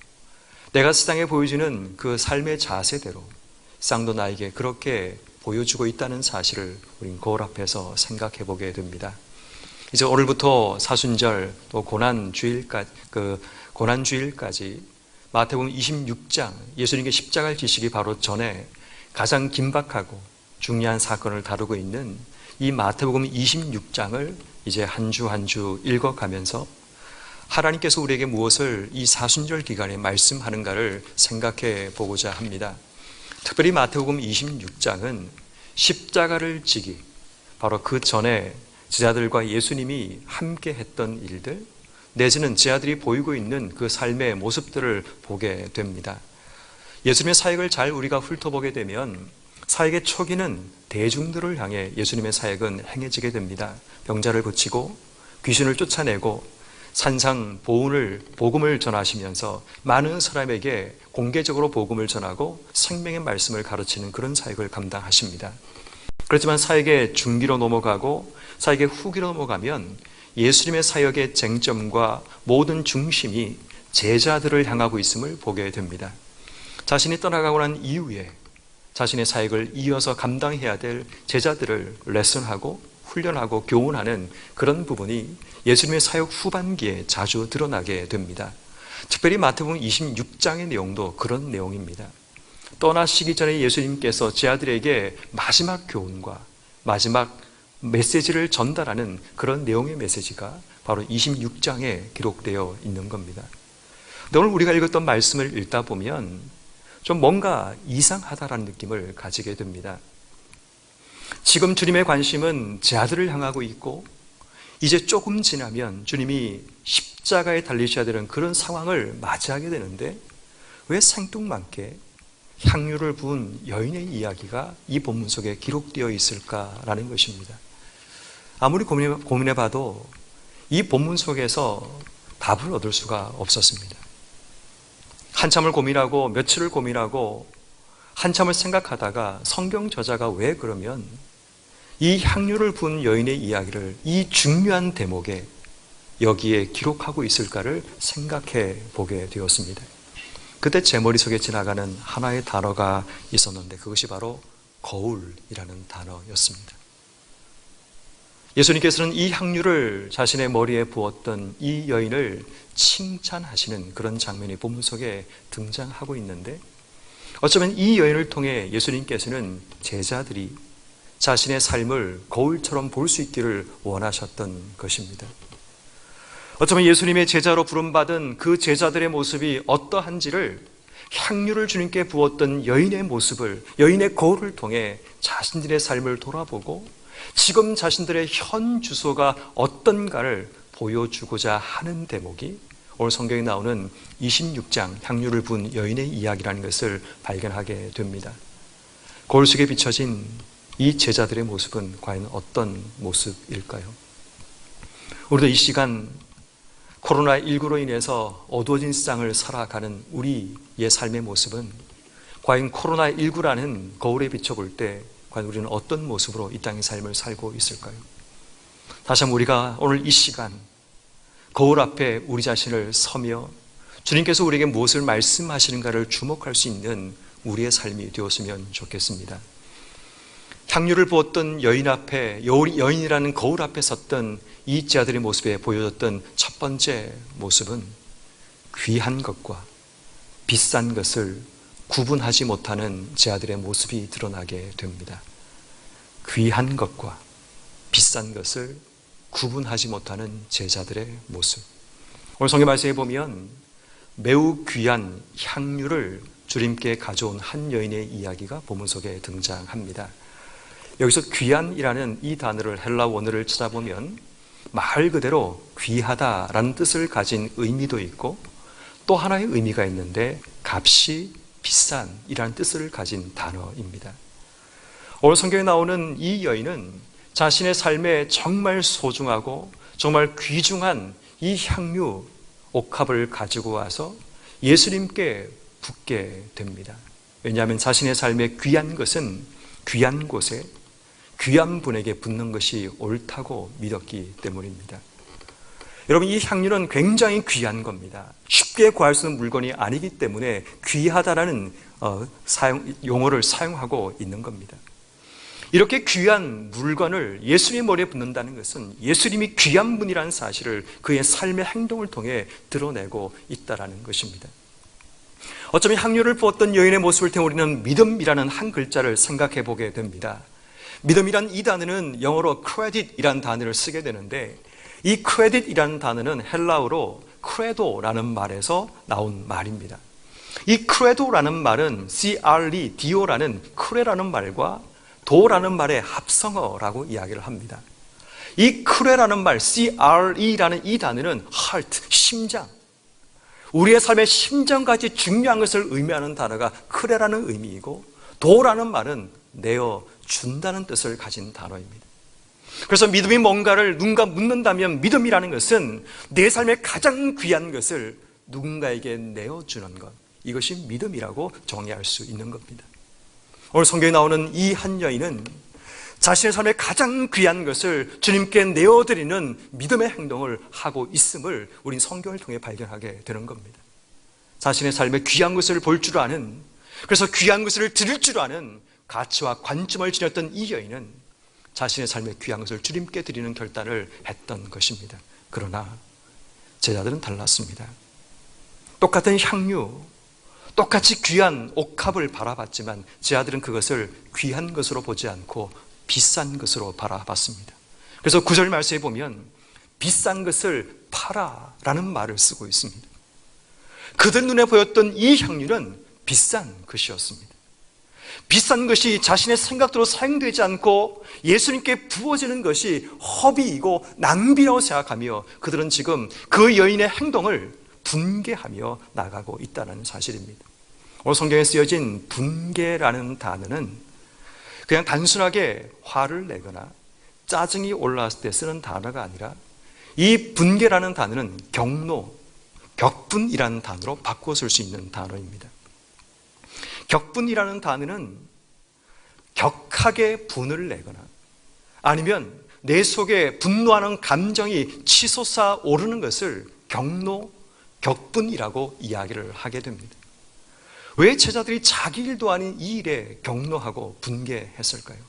내가 세상에 보여주는 그 삶의 자세대로 세상도 나에게 그렇게 보여주고 있다는 사실을 우린 거울 앞에서 생각해 보게 됩니다. 이제 오늘부터 사순절 또 고난주일까지 마태복음 26장 예수님께 십자가를 지시기 바로 전에 가장 긴박하고 중요한 사건을 다루고 있는 이 마태복음 26장을 이제 한 주 한 주 읽어가면서 하나님께서 우리에게 무엇을 이 사순절 기간에 말씀하는가를 생각해 보고자 합니다. 특별히 마태복음 26장은 십자가를 지기, 바로 그 전에 제자들과 예수님이 함께 했던 일들, 내지는 제자들이 보이고 있는 그 삶의 모습들을 보게 됩니다. 예수님의 사역을 잘 우리가 훑어보게 되면 사역의 초기는 대중들을 향해 예수님의 사역은 행해지게 됩니다. 병자를 고치고 귀신을 쫓아내고 복음을 전하시면서 많은 사람에게 공개적으로 복음을 전하고 생명의 말씀을 가르치는 그런 사역을 감당하십니다. 그렇지만 사역의 중기로 넘어가고 사역의 후기로 넘어가면 예수님의 사역의 쟁점과 모든 중심이 제자들을 향하고 있음을 보게 됩니다. 자신이 떠나가고 난 이후에 자신의 사역을 이어서 감당해야 될 제자들을 레슨하고 훈련하고 교훈하는 그런 부분이 예수님의 사역 후반기에 자주 드러나게 됩니다. 특별히 마태복음 26장의 내용도 그런 내용입니다. 떠나시기 전에 예수님께서 제자들에게 마지막 교훈과 마지막 메시지를 전달하는 그런 내용의 메시지가 바로 26장에 기록되어 있는 겁니다. 오늘 우리가 읽었던 말씀을 읽다 보면 좀 뭔가 이상하다라는 느낌을 가지게 됩니다. 지금 주님의 관심은 제자들을 향하고 있고 이제 조금 지나면 주님이 십자가에 달리셔야 되는 그런 상황을 맞이하게 되는데 왜 생뚱맞게 향유를 부은 여인의 이야기가 이 본문 속에 기록되어 있을까라는 것입니다. 아무리 고민해봐도 이 본문 속에서 답을 얻을 수가 없었습니다. 한참을 고민하고 며칠을 고민하고 한참을 생각하다가 성경 저자가 왜 그러면 이 향유를 부은 여인의 이야기를 이 중요한 대목에 여기에 기록하고 있을까를 생각해 보게 되었습니다. 그때 제 머릿속에 지나가는 하나의 단어가 있었는데 그것이 바로 거울이라는 단어였습니다. 예수님께서는 이 향유를 자신의 머리에 부었던 이 여인을 칭찬하시는 그런 장면이 본문 속에 등장하고 있는데 어쩌면 이 여인을 통해 예수님께서는 제자들이 자신의 삶을 거울처럼 볼 수 있기를 원하셨던 것입니다. 어쩌면 예수님의 제자로 부름받은 그 제자들의 모습이 어떠한지를 향유를 주님께 부었던 여인의 모습을, 여인의 거울을 통해 자신들의 삶을 돌아보고 지금 자신들의 현 주소가 어떤가를 보여주고자 하는 대목이 오늘 성경에 나오는 26장 향유를 부은 여인의 이야기라는 것을 발견하게 됩니다. 거울 속에 비춰진 이 제자들의 모습은 과연 어떤 모습일까요? 우리도 이 시간 코로나19로 인해서 어두워진 세상을 살아가는 우리의 삶의 모습은 과연 코로나19라는 거울에 비춰볼 때 과연 우리는 어떤 모습으로 이 땅의 삶을 살고 있을까요? 다시 한번 우리가 오늘 이 시간 거울 앞에 우리 자신을 서며 주님께서 우리에게 무엇을 말씀하시는가를 주목할 수 있는 우리의 삶이 되었으면 좋겠습니다. 향유를 부었던 여인 앞에, 여인이라는 거울 앞에 섰던 이 제자들의 모습에 보여졌던 첫 번째 모습은 귀한 것과 비싼 것을 구분하지 못하는 제자들의 모습이 드러나게 됩니다. 귀한 것과 비싼 것을 구분하지 못하는 제자들의 모습. 오늘 성경 말씀에 보면 매우 귀한 향유를 주님께 가져온 한 여인의 이야기가 본문 속에 등장합니다. 여기서 귀한이라는 이 단어를 헬라 원어를 찾아보면 말 그대로 귀하다라는 뜻을 가진 의미도 있고 또 하나의 의미가 있는데 값이 비싼이라는 뜻을 가진 단어입니다. 오늘 성경에 나오는 이 여인은 자신의 삶에 정말 소중하고 정말 귀중한 이 향유 옥합을 가지고 와서 예수님께 붓게 됩니다. 왜냐하면 자신의 삶에 귀한 것은 귀한 곳에 귀한 분에게 붓는 것이 옳다고 믿었기 때문입니다. 여러분, 이 향유는 굉장히 귀한 겁니다. 쉽게 구할 수 있는 물건이 아니기 때문에 귀하다라는 용어를 사용하고 있는 겁니다. 이렇게 귀한 물건을 예수님 머리에 붓는다는 것은 예수님이 귀한 분이라는 사실을 그의 삶의 행동을 통해 드러내고 있다는 것입니다. 어쩌면 향유를 부었던 여인의 모습을 통해 우리는 믿음이라는 한 글자를 생각해 보게 됩니다. 믿음이란 이 단어는 영어로 credit이라는 단어를 쓰게 되는데 이 credit이라는 단어는 헬라어로 credo라는 말에서 나온 말입니다. 이 credo라는 말은 credo라는 크레라는 말과 도라는 말의 합성어라고 이야기를 합니다. 이 크레라는 말, cre라는 이 단어는 heart, 심장, 우리의 삶의 심장까지 중요한 것을 의미하는 단어가 크레라는 의미이고 도라는 말은 내어준다는 뜻을 가진 단어입니다. 그래서 믿음이 뭔가를 누군가 묻는다면 믿음이라는 것은 내 삶의 가장 귀한 것을 누군가에게 내어주는 것, 이것이 믿음이라고 정의할 수 있는 겁니다. 오늘 성경에 나오는 이 한 여인은 자신의 삶의 가장 귀한 것을 주님께 내어드리는 믿음의 행동을 하고 있음을 우린 성경을 통해 발견하게 되는 겁니다. 자신의 삶의 귀한 것을 볼 줄 아는, 그래서 귀한 것을 드릴 줄 아는 가치와 관점을 지녔던 이 여인은 자신의 삶의 귀한 것을 주님께 드리는 결단을 했던 것입니다. 그러나 제자들은 달랐습니다. 똑같은 향유, 똑같이 귀한 옥합을 바라봤지만 제자들은 그것을 귀한 것으로 보지 않고 비싼 것으로 바라봤습니다. 그래서 9절 말씀에 보면 비싼 것을 팔아라는 말을 쓰고 있습니다. 그들 눈에 보였던 이 향유는 비싼 것이었습니다. 비싼 것이 자신의 생각대로 사용되지 않고 예수님께 부어지는 것이 허비이고 낭비라고 생각하며 그들은 지금 그 여인의 행동을 분개하며 나가고 있다는 사실입니다. 오늘 성경에 쓰여진 분개라는 단어는 그냥 단순하게 화를 내거나 짜증이 올라왔을 때 쓰는 단어가 아니라 이 분개라는 단어는 경노, 격분이라는 단어로 바꿔 쓸 수 있는 단어입니다. 격분이라는 단어는 격하게 분을 내거나 아니면 내 속에 분노하는 감정이 치솟아 오르는 것을 경노, 격분이라고 이야기를 하게 됩니다. 왜 제자들이 자기 일도 아닌 이 일에 경노하고 분개했을까요?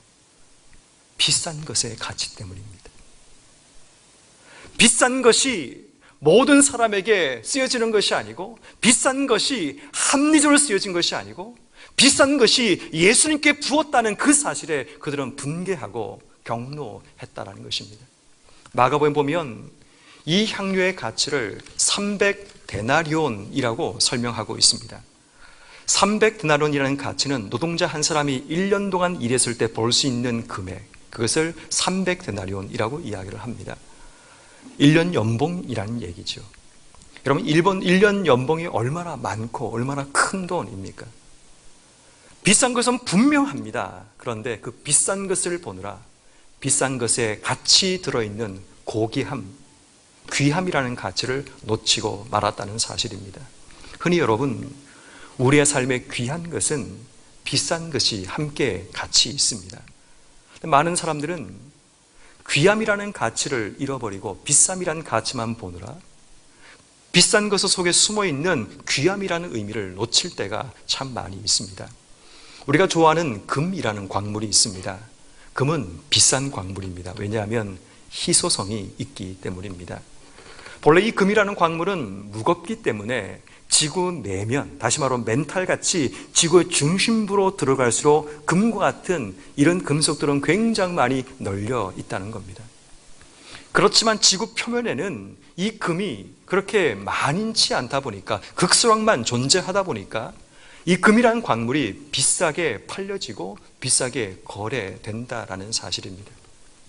비싼 것의 가치 때문입니다. 비싼 것이 모든 사람에게 쓰여지는 것이 아니고 비싼 것이 합리적으로 쓰여진 것이 아니고 비싼 것이 예수님께 부었다는 그 사실에 그들은 분개하고 경노했다는 것입니다. 마가복음에 보면 이 향유의 가치를 300데나리온이라고 설명하고 있습니다. 300데나리온이라는 가치는 노동자 한 사람이 1년 동안 일했을 때 벌 수 있는 금액, 그것을 300데나리온이라고 이야기를 합니다. 1년 연봉이라는 얘기죠. 여러분, 1년 연봉이 얼마나 많고 얼마나 큰 돈입니까? 비싼 것은 분명합니다. 그런데 그 비싼 것을 보느라 비싼 것에 같이 들어있는 고귀함, 귀함이라는 가치를 놓치고 말았다는 사실입니다. 흔히 여러분, 우리의 삶에 귀한 것은 비싼 것이 함께 같이 있습니다. 많은 사람들은 귀함이라는 가치를 잃어버리고 비쌈이라는 가치만 보느라 비싼 것 속에 숨어있는 귀함이라는 의미를 놓칠 때가 참 많이 있습니다. 우리가 좋아하는 금이라는 광물이 있습니다. 금은 비싼 광물입니다. 왜냐하면 희소성이 있기 때문입니다. 본래 이 금이라는 광물은 무겁기 때문에 지구 내면, 다시 말하면 멘탈같이 지구의 중심부로 들어갈수록 금과 같은 이런 금속들은 굉장히 많이 널려 있다는 겁니다. 그렇지만 지구 표면에는 이 금이 그렇게 많지 않다 보니까, 극소량만 존재하다 보니까 이 금이라는 광물이 비싸게 팔려지고 비싸게 거래된다라는 사실입니다.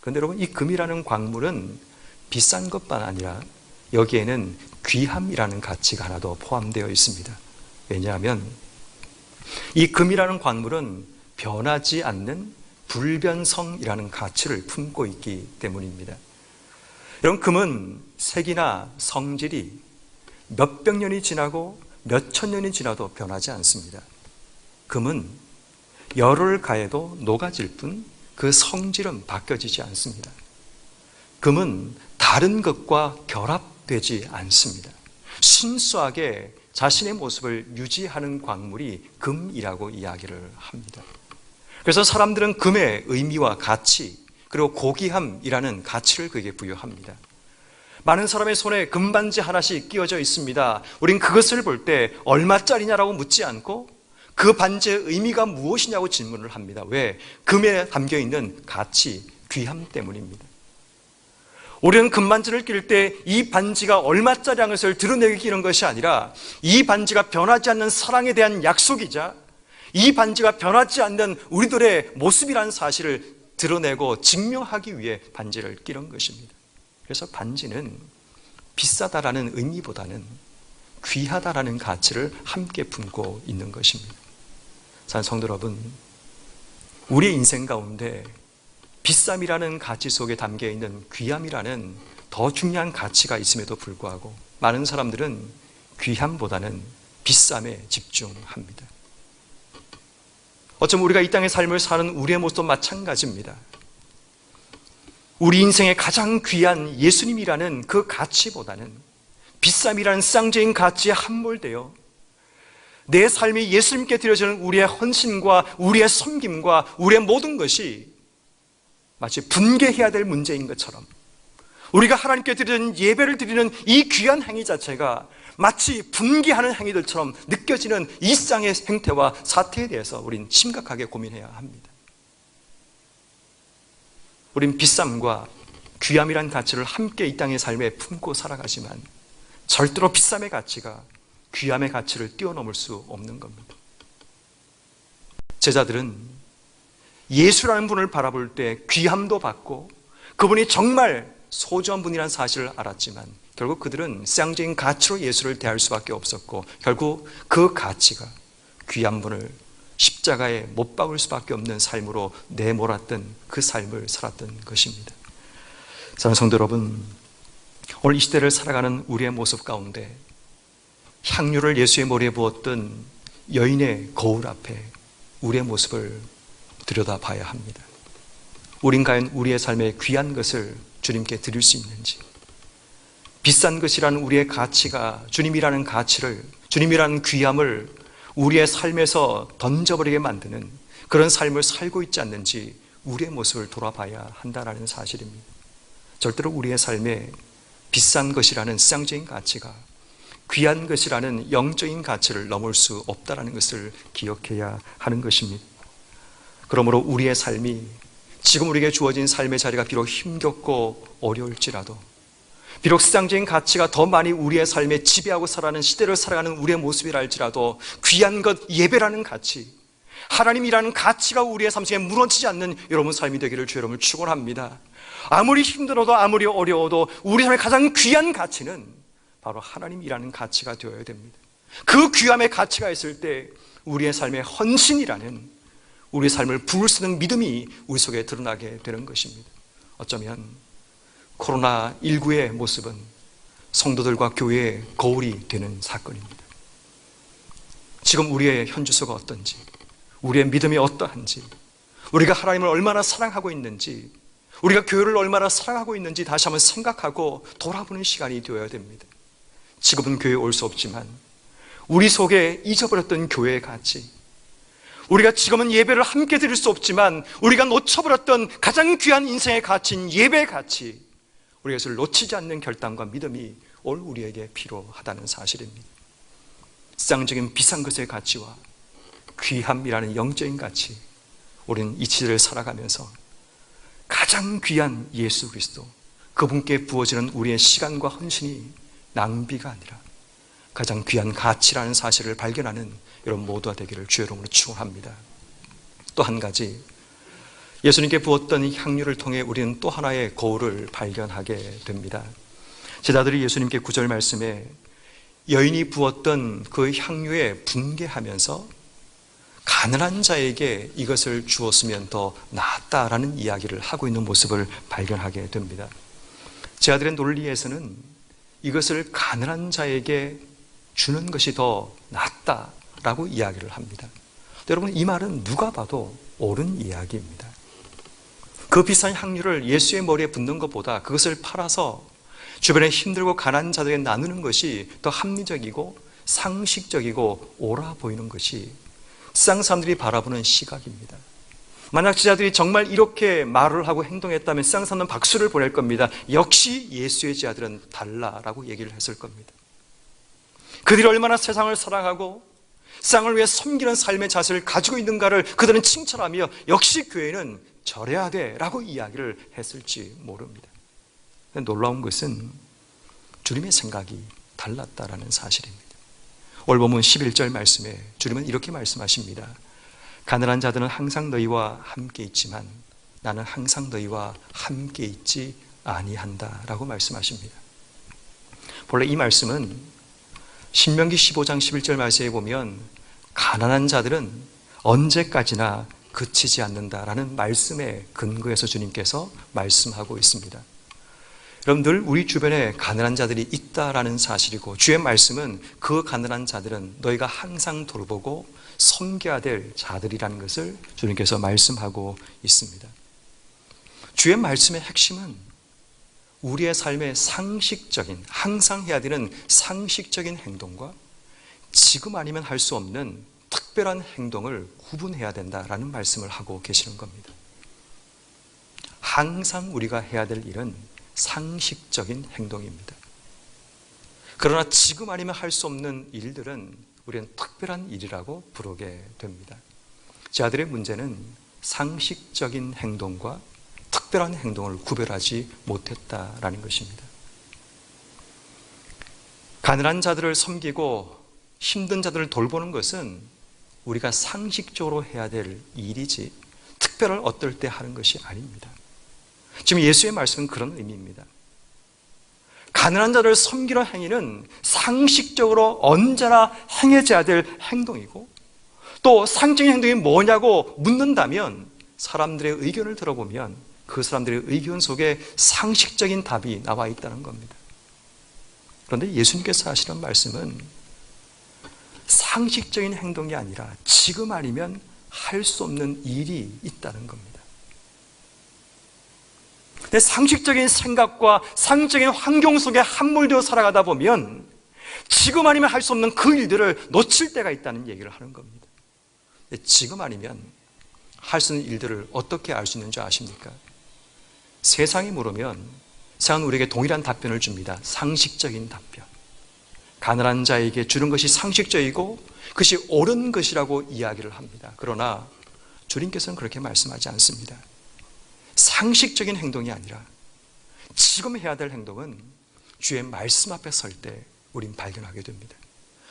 그런데 여러분, 이 금이라는 광물은 비싼 것만 아니라 여기에는 귀함이라는 가치가 하나 더 포함되어 있습니다. 왜냐하면 이 금이라는 광물은 변하지 않는 불변성이라는 가치를 품고 있기 때문입니다. 여러분, 금은 색이나 성질이 몇백 년이 지나고 몇천 년이 지나도 변하지 않습니다. 금은 열을 가해도 녹아질 뿐 그 성질은 바뀌어지지 않습니다. 금은 다른 것과 결합되지 않습니다. 순수하게 자신의 모습을 유지하는 광물이 금이라고 이야기를 합니다. 그래서 사람들은 금의 의미와 가치, 그리고 고귀함이라는 가치를 그에게 부여합니다. 많은 사람의 손에 금반지 하나씩 끼워져 있습니다. 우린 그것을 볼 때 얼마짜리냐라고 묻지 않고 그 반지의 의미가 무엇이냐고 질문을 합니다. 왜? 금에 담겨있는 가치, 귀함 때문입니다. 우리는 금반지를 낄 때 이 반지가 얼마짜리라는 것을 드러내기 끼는 것이 아니라 이 반지가 변하지 않는 사랑에 대한 약속이자 이 반지가 변하지 않는 우리들의 모습이라는 사실을 드러내고 증명하기 위해 반지를 끼는 것입니다. 그래서 반지는 비싸다라는 의미보다는 귀하다라는 가치를 함께 품고 있는 것입니다. 사랑하는 성도 여러분, 우리의 인생 가운데 비쌈이라는 가치 속에 담겨있는 귀함이라는 더 중요한 가치가 있음에도 불구하고 많은 사람들은 귀함보다는 비쌈에 집중합니다. 어쩌면 우리가 이 땅의 삶을 사는 우리의 모습도 마찬가지입니다. 우리 인생의 가장 귀한 예수님이라는 그 가치보다는 비쌈이라는 쌍적인 가치에 함몰되어 내 삶이 예수님께 드려지는 우리의 헌신과 우리의 섬김과 우리의 모든 것이 마치 분개해야 될 문제인 것처럼 우리가 하나님께 드리는 예배를 드리는 이 귀한 행위 자체가 마치 분개하는 행위들처럼 느껴지는 일상의 행태와 사태에 대해서 우린 심각하게 고민해야 합니다. 우린 비쌈과 귀함이란 가치를 함께 이 땅의 삶에 품고 살아가지만 절대로 비쌈의 가치가 귀함의 가치를 뛰어넘을 수 없는 겁니다. 제자들은 예수라는 분을 바라볼 때 귀함도 받고 그분이 정말 소중한 분이라는 사실을 알았지만 결국 그들은 쌍적인 가치로 예수를 대할 수밖에 없었고 결국 그 가치가 귀한 분을 십자가에 못 박을 수밖에 없는 삶으로 내몰았던 그 삶을 살았던 것입니다. 사랑하는 성도 여러분, 오늘 이 시대를 살아가는 우리의 모습 가운데 향유를 예수의 머리에 부었던 여인의 거울 앞에 우리의 모습을 들여다봐야 합니다. 우린 과연 우리의 삶에 귀한 것을 주님께 드릴 수 있는지, 비싼 것이라는 우리의 가치가 주님이라는 가치를, 주님이라는 귀함을 우리의 삶에서 던져버리게 만드는 그런 삶을 살고 있지 않는지 우리의 모습을 돌아봐야 한다는 사실입니다. 절대로 우리의 삶에 비싼 것이라는 쌍적인 가치가 귀한 것이라는 영적인 가치를 넘을 수 없다는 것을 기억해야 하는 것입니다. 그러므로 우리의 삶이 지금 우리에게 주어진 삶의 자리가 비록 힘겹고 어려울지라도, 비록 쌍적인 가치가 더 많이 우리의 삶에 지배하고 살아가는 시대를 살아가는 우리의 모습이라 할지라도 귀한 것 예배라는 가치, 하나님이라는 가치가 우리의 삶 속에 무너지지 않는 여러분 삶이 되기를 주 여러분을 축원합니다. 아무리 힘들어도 아무리 어려워도 우리 삶의 가장 귀한 가치는 바로 하나님이라는 가치가 되어야 됩니다. 그 귀함의 가치가 있을 때 우리의 삶의 헌신이라는 우리의 삶을 부를 수 있는 믿음이 우리 속에 드러나게 되는 것입니다. 어쩌면 코로나19의 모습은 성도들과 교회의 거울이 되는 사건입니다. 지금 우리의 현주소가 어떤지, 우리의 믿음이 어떠한지, 우리가 하나님을 얼마나 사랑하고 있는지, 우리가 교회를 얼마나 사랑하고 있는지 다시 한번 생각하고 돌아보는 시간이 되어야 됩니다. 지금은 교회에 올 수 없지만 우리 속에 잊어버렸던 교회의 가치, 우리가 지금은 예배를 함께 드릴 수 없지만 우리가 놓쳐버렸던 가장 귀한 인생의 가치인 예배의 가치, 우리가 그것을 놓치지 않는 결단과 믿음이 오늘 우리에게 필요하다는 사실입니다. 세상적인 비싼 것의 가치와 귀함이라는 영적인 가치, 우리는 이 시대를 살아가면서 가장 귀한 예수 그리스도, 그분께 부어지는 우리의 시간과 헌신이 낭비가 아니라 가장 귀한 가치라는 사실을 발견하는 여러분 모두가 되기를 주의 이름으로 축원합니다. 또 한 가지, 예수님께 부었던 이 향유를 통해 우리는 또 하나의 거울을 발견하게 됩니다. 제자들이 예수님께 9절 말씀에 여인이 부었던 그 향유에 분개하면서 가난한 자에게 이것을 주었으면 더 낫다라는 이야기를 하고 있는 모습을 발견하게 됩니다. 제자들의 논리에서는 이것을 가난한 자에게 주는 것이 더 낫다라고 이야기를 합니다. 여러분, 이 말은 누가 봐도 옳은 이야기입니다. 그 비싼 향유를 예수의 머리에 붓는 것보다 그것을 팔아서 주변에 힘들고 가난한 자들에게 나누는 것이 더 합리적이고 상식적이고 옳아 보이는 것이 세상 사람들이 바라보는 시각입니다. 만약 제자들이 정말 이렇게 말을 하고 행동했다면 세상 사람은 박수를 보낼 겁니다. 역시 예수의 제자들은 달라라고 얘기를 했을 겁니다. 그들이 얼마나 세상을 사랑하고 세상을 위해 섬기는 삶의 자세를 가지고 있는가를 그들은 칭찬하며 역시 교회는 저래야 돼라고 이야기를 했을지 모릅니다. 놀라운 것은 주님의 생각이 달랐다라는 사실입니다. 오늘 본문 11절 말씀에 주님은 이렇게 말씀하십니다. 가난한 자들은 항상 너희와 함께 있지만 나는 항상 너희와 함께 있지 아니한다 라고 말씀하십니다. 본래 이 말씀은 신명기 15장 11절 말씀에 보면 가난한 자들은 언제까지나 그치지 않는다라는 말씀에 근거해서 주님께서 말씀하고 있습니다. 여러분, 늘 우리 주변에 가난한 자들이 있다라는 사실이고 주의 말씀은 그 가난한 자들은 너희가 항상 돌보고 섬겨야 될 자들이라는 것을 주님께서 말씀하고 있습니다. 주의 말씀의 핵심은 우리의 삶의 상식적인, 항상 해야 되는 상식적인 행동과 지금 아니면 할 수 없는 특별한 행동을 구분해야 된다라는 말씀을 하고 계시는 겁니다. 항상 우리가 해야 될 일은 상식적인 행동입니다. 그러나 지금 아니면 할 수 없는 일들은 우리는 특별한 일이라고 부르게 됩니다. 제자들의 문제는 상식적인 행동과 특별한 행동을 구별하지 못했다라는 것입니다. 가난한 자들을 섬기고 힘든 자들을 돌보는 것은 우리가 상식적으로 해야 될 일이지 특별할 어떨 때 하는 것이 아닙니다. 지금 예수의 말씀은 그런 의미입니다. 가난한 자를 섬기는 행위는 상식적으로 언제나 행해져야 될 행동이고, 또 상식적인 행동이 뭐냐고 묻는다면 사람들의 의견을 들어보면 그 사람들의 의견 속에 상식적인 답이 나와 있다는 겁니다. 그런데 예수님께서 하시는 말씀은 상식적인 행동이 아니라 지금 아니면 할 수 없는 일이 있다는 겁니다. 내 상식적인 생각과 상식적인 환경 속에 함몰되어 살아가다 보면 지금 아니면 할 수 없는 그 일들을 놓칠 때가 있다는 얘기를 하는 겁니다. 지금 아니면 할 수 있는 일들을 어떻게 알 수 있는 줄 아십니까? 세상이 물으면 세상은 우리에게 동일한 답변을 줍니다. 상식적인 답변. 가난한 자에게 주는 것이 상식적이고 그것이 옳은 것이라고 이야기를 합니다. 그러나 주님께서는 그렇게 말씀하지 않습니다. 상식적인 행동이 아니라 지금 해야 될 행동은 주의 말씀 앞에 설 때 우린 발견하게 됩니다.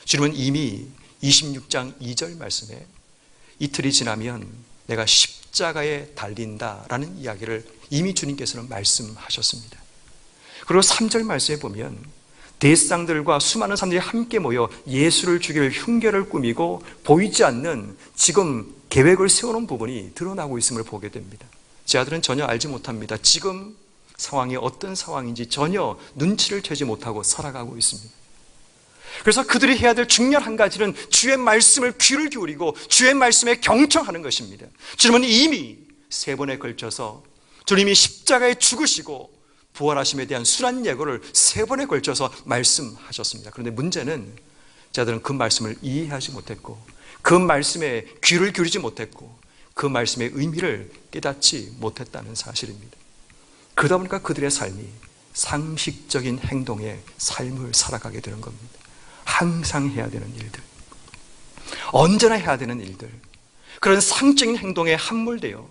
주님은 이미 26장 2절 말씀에 이틀이 지나면 내가 십자가에 달린다라는 이야기를 이미 주님께서는 말씀하셨습니다. 그리고 3절 말씀에 보면 대상들과 수많은 사람들이 함께 모여 예수를 죽일 흉계를 꾸미고 보이지 않는 지금 계획을 세우는 부분이 드러나고 있음을 보게 됩니다. 제 아들은 전혀 알지 못합니다. 지금 상황이 어떤 상황인지 전혀 눈치를 채지 못하고 살아가고 있습니다. 그래서 그들이 해야 될 중요한 한 가지는 주의 말씀을 귀를 기울이고 주의 말씀에 경청하는 것입니다. 주님은 이미 3번에 걸쳐서 주님이 십자가에 죽으시고 부활하심에 대한 순한 예고를 3번에 걸쳐서 말씀하셨습니다. 그런데 문제는 제자들은 그 말씀을 이해하지 못했고 그 말씀에 귀를 기울이지 못했고 그 말씀의 의미를 깨닫지 못했다는 사실입니다. 그러다 보니까 그들의 삶이 상식적인 행동의 삶을 살아가게 되는 겁니다. 항상 해야 되는 일들, 언제나 해야 되는 일들, 그런 상적인 행동에 함몰되어